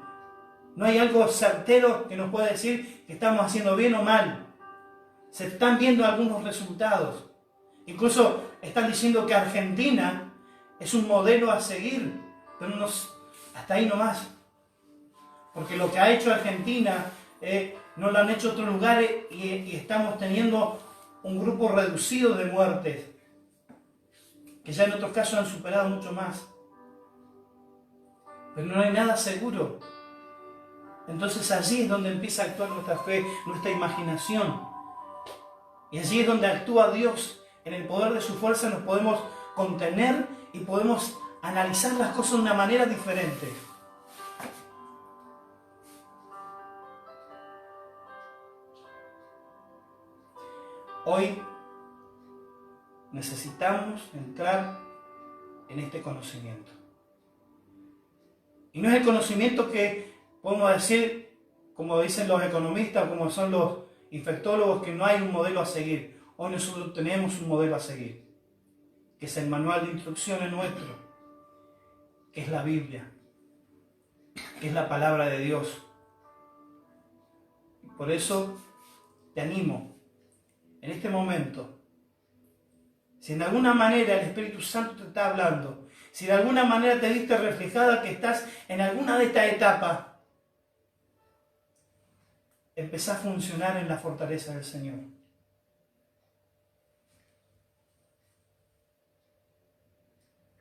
S1: No hay algo certero que nos pueda decir que estamos haciendo bien o mal. Se están viendo algunos resultados. Incluso están diciendo que Argentina es un modelo a seguir, pero hasta ahí nomás. Porque lo que ha hecho Argentina no lo han hecho otros lugares y estamos teniendo un grupo reducido de muertes, que ya en otros casos han superado mucho más. Pero no hay nada seguro. Entonces allí es donde empieza a actuar nuestra fe, nuestra imaginación. Y allí es donde actúa Dios. En el poder de su fuerza nos podemos contener y podemos analizar las cosas de una manera diferente. Hoy necesitamos entrar en este conocimiento. Y no es el conocimiento que podemos decir, como dicen los economistas, como son los infectólogos, que no hay un modelo a seguir. Hoy nosotros tenemos un modelo a seguir, que es el manual de instrucciones nuestro, que es la Biblia, que es la palabra de Dios. Por eso te animo, en este momento, si de alguna manera el Espíritu Santo te está hablando, si de alguna manera te viste reflejada que estás en alguna de estas etapas, empezá a funcionar en la fortaleza del Señor.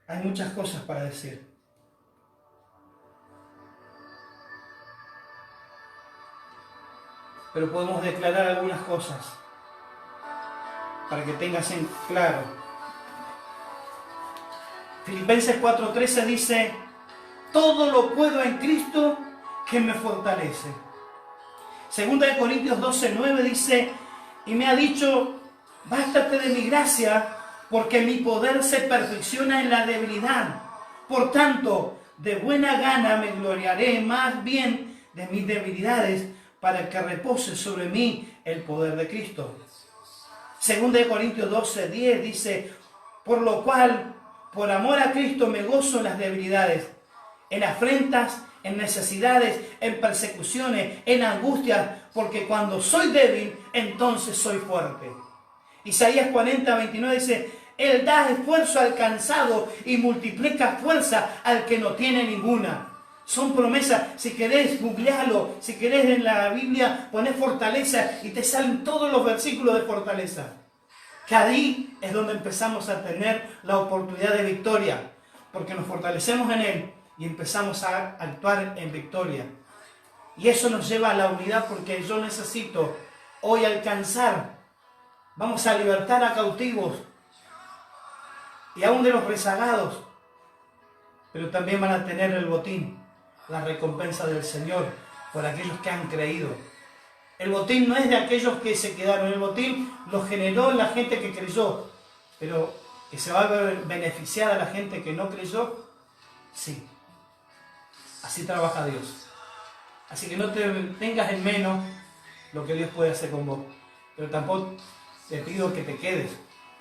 S1: Hay muchas cosas para decir. Pero podemos declarar algunas cosas para que tengas en claro. Filipenses 4:13 dice: todo lo puedo en Cristo que me fortalece. Segunda de Corintios 12:9 dice: y me ha dicho, bástate de mi gracia, porque mi poder se perfecciona en la debilidad. Por tanto, de buena gana me gloriaré más bien de mis debilidades, para que repose sobre mí el poder de Cristo. Segunda de Corintios 12:10 dice: por lo cual, por amor a Cristo me gozo en las debilidades, en afrentas, en necesidades, en persecuciones, en angustias, porque cuando soy débil, entonces soy fuerte. Isaías 40:29 dice: Él da esfuerzo al cansado y multiplica fuerza al que no tiene ninguna. Son promesas. Si querés, googlealo. Si querés, en la Biblia ponés fortaleza y te salen todos los versículos de fortaleza. Que ahí es donde empezamos a tener la oportunidad de victoria, porque nos fortalecemos en Él y empezamos a actuar en victoria. Y eso nos lleva a la unidad, porque yo necesito hoy alcanzar. Vamos a libertar a cautivos y aún de los rezagados, pero también van a tener el botín, la recompensa del Señor por aquellos que han creído. El botín no es de aquellos que se quedaron, el botín lo generó la gente que creyó, pero que se va a ver beneficiada la gente que no creyó, sí. Así trabaja Dios. Así que no te tengas en menos lo que Dios puede hacer con vos, pero tampoco te pido que te quedes.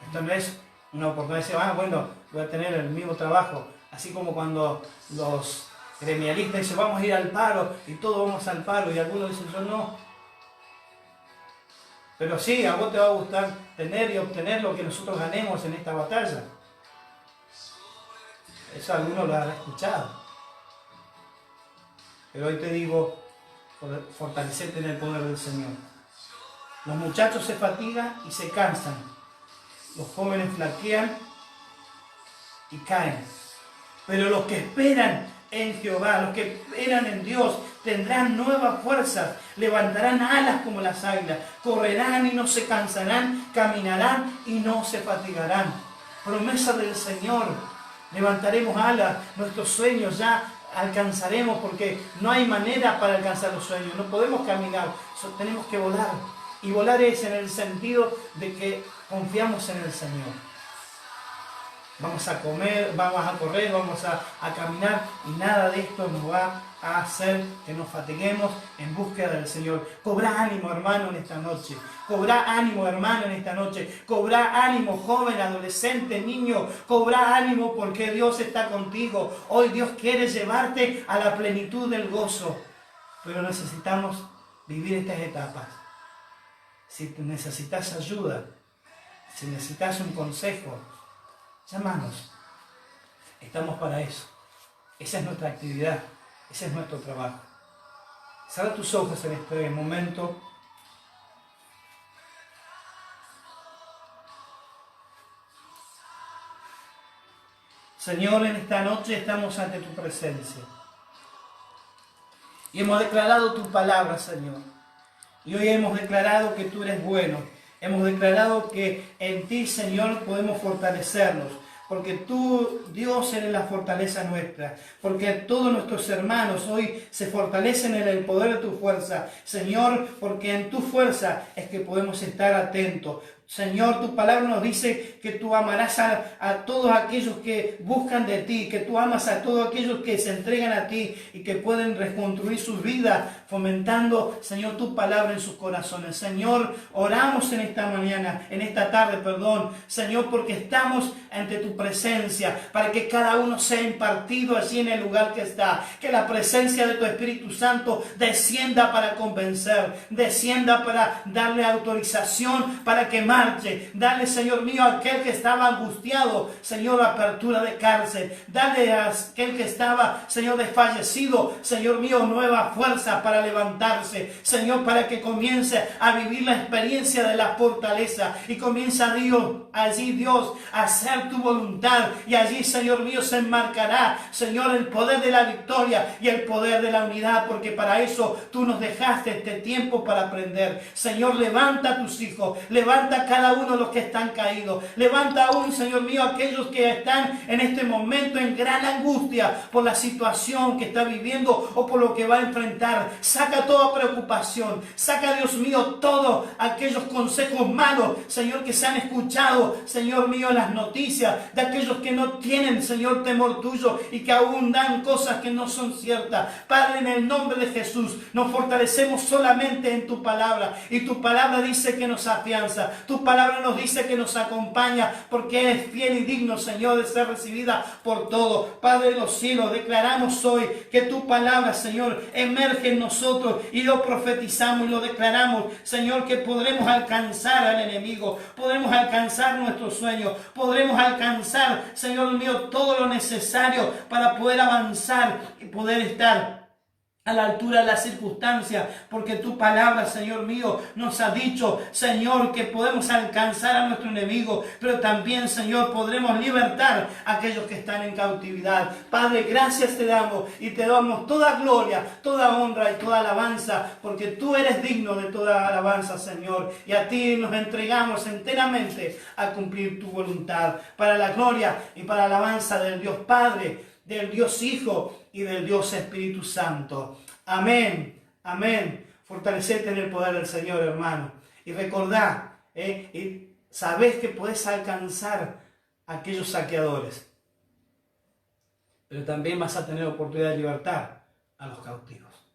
S1: Esto no es una oportunidad de decir, bueno, voy a tener el mismo trabajo. Así como cuando los gremialistas dicen, vamos a ir al paro, y todos vamos al paro, y algunos dicen, yo no. Pero sí, a vos te va a gustar tener y obtener lo que nosotros ganemos en esta batalla. Eso algunos lo habrán escuchado. Pero hoy te digo, fortalecete en el poder del Señor. Los muchachos se fatigan y se cansan. Los jóvenes flaquean y caen. Pero los que esperan en Jehová, los que esperan en Dios, tendrán nuevas fuerzas, levantarán alas como las águilas, correrán y no se cansarán, caminarán y no se fatigarán. Promesa del Señor, levantaremos alas, nuestros sueños ya alcanzaremos, porque no hay manera para alcanzar los sueños, no podemos caminar, tenemos que volar. Y volar es en el sentido de que confiamos en el Señor. Vamos a comer, vamos a correr, vamos a caminar, y nada de esto nos va a hacer que nos fatiguemos en búsqueda del Señor. Cobra ánimo, hermano, en esta noche. Cobra ánimo, hermano, en esta noche. Cobra ánimo, joven, adolescente, niño. Cobra ánimo, porque Dios está contigo. Hoy Dios quiere llevarte a la plenitud del gozo. Pero necesitamos vivir estas etapas. Si necesitas ayuda, si necesitas un consejo, llámanos. Estamos para eso. Esa es nuestra actividad. Ese es nuestro trabajo. Cierra tus ojos en este momento. Señor, en esta noche estamos ante tu presencia. Y hemos declarado tu palabra, Señor. Y hoy hemos declarado que tú eres bueno. Hemos declarado que en ti, Señor, podemos fortalecernos. Porque tú, Dios, eres la fortaleza nuestra. Porque todos nuestros hermanos hoy se fortalecen en el poder de tu fuerza. Señor, porque en tu fuerza es que podemos estar atentos. Señor, tu palabra nos dice que tú amarás a todos aquellos que buscan de ti, que tú amas a todos aquellos que se entregan a ti y que pueden reconstruir su vida fomentando, Señor, tu palabra en sus corazones. Señor, oramos en esta mañana, en esta tarde, perdón, Señor, porque estamos ante tu presencia, para que cada uno sea impartido allí en el lugar que está, que la presencia de tu Espíritu Santo descienda para convencer, descienda para darle autorización para que marche. Dale, Señor mío, a aquel que estaba angustiado, Señor, apertura de cárcel. Dale a aquel que estaba, Señor, desfallecido, Señor mío, nueva fuerza para levantarse. Señor, para que comience a vivir la experiencia de la fortaleza y comienza allí Dios a hacer tu voluntad, y allí, Señor mío, se enmarcará, Señor, el poder de la victoria y el poder de la unidad, porque para eso tú nos dejaste este tiempo para aprender. Señor, levanta a tus hijos, levanta a cada uno de los que están caídos, levanta aún, Señor mío, a aquellos que están en este momento en gran angustia por la situación que está viviendo o por lo que va a enfrentar. Saca toda preocupación, saca, Dios mío, todos aquellos consejos malos, Señor, que se han escuchado, Señor mío, en las noticias, de aquellos que no tienen, Señor, temor tuyo y que aún dan cosas que no son ciertas. Padre, en el nombre de Jesús, nos fortalecemos solamente en tu palabra, y tu palabra dice que nos afianza, tu palabra nos dice que nos acompaña, porque eres fiel y digno, Señor, de ser recibida por todos. Padre de los cielos, declaramos hoy que tu palabra, Señor, emerge en nosotros y lo profetizamos y lo declaramos, Señor, que podremos alcanzar al enemigo, podremos alcanzar nuestros sueños, podremos alcanzar, Señor mío, todo lo necesario para poder avanzar y poder estar a la altura de las circunstancias, porque tu palabra, Señor mío, nos ha dicho, Señor, que podemos alcanzar a nuestro enemigo, pero también, Señor, podremos libertar a aquellos que están en cautividad. Padre, gracias te damos y te damos toda gloria, toda honra y toda alabanza, porque tú eres digno de toda alabanza, Señor, y a ti nos entregamos enteramente a cumplir tu voluntad, para la gloria y para la alabanza del Dios Padre, del Dios Hijo y del Dios Espíritu Santo. Amén, amén. Fortalecete en el poder del Señor, hermano. Y recordá, y sabés que podés alcanzar a aquellos saqueadores. Pero también vas a tener oportunidad de libertar a los cautivos.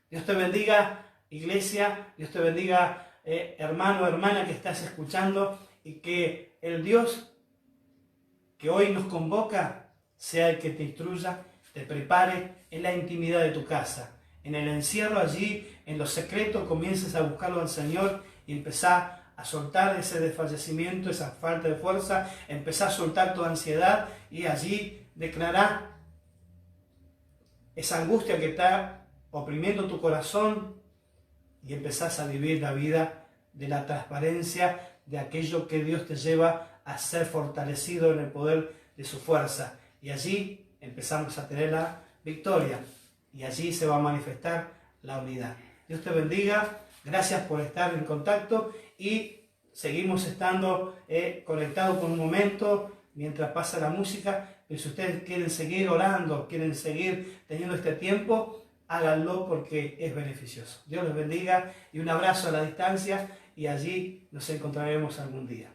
S1: Dios te bendiga, iglesia. Dios te bendiga, hermano, hermana que estás escuchando. Y que el Dios que hoy nos convoca sea el que te instruya, te prepare en la intimidad de tu casa. En el encierro allí, en lo secreto, comiences a buscarlo al Señor y empezá a soltar ese desfallecimiento, esa falta de fuerza, empezá a soltar tu ansiedad y allí declará esa angustia que está oprimiendo tu corazón y empezás a vivir la vida de la transparencia de aquello que Dios te lleva a ser fortalecido en el poder de su fuerza. Y allí empezamos a tener la victoria y allí se va a manifestar la unidad. Dios te bendiga, gracias por estar en contacto y seguimos estando conectados por un momento mientras pasa la música. Pero si ustedes quieren seguir orando, quieren seguir teniendo este tiempo, háganlo porque es beneficioso. Dios los bendiga y un abrazo a la distancia y allí nos encontraremos algún día.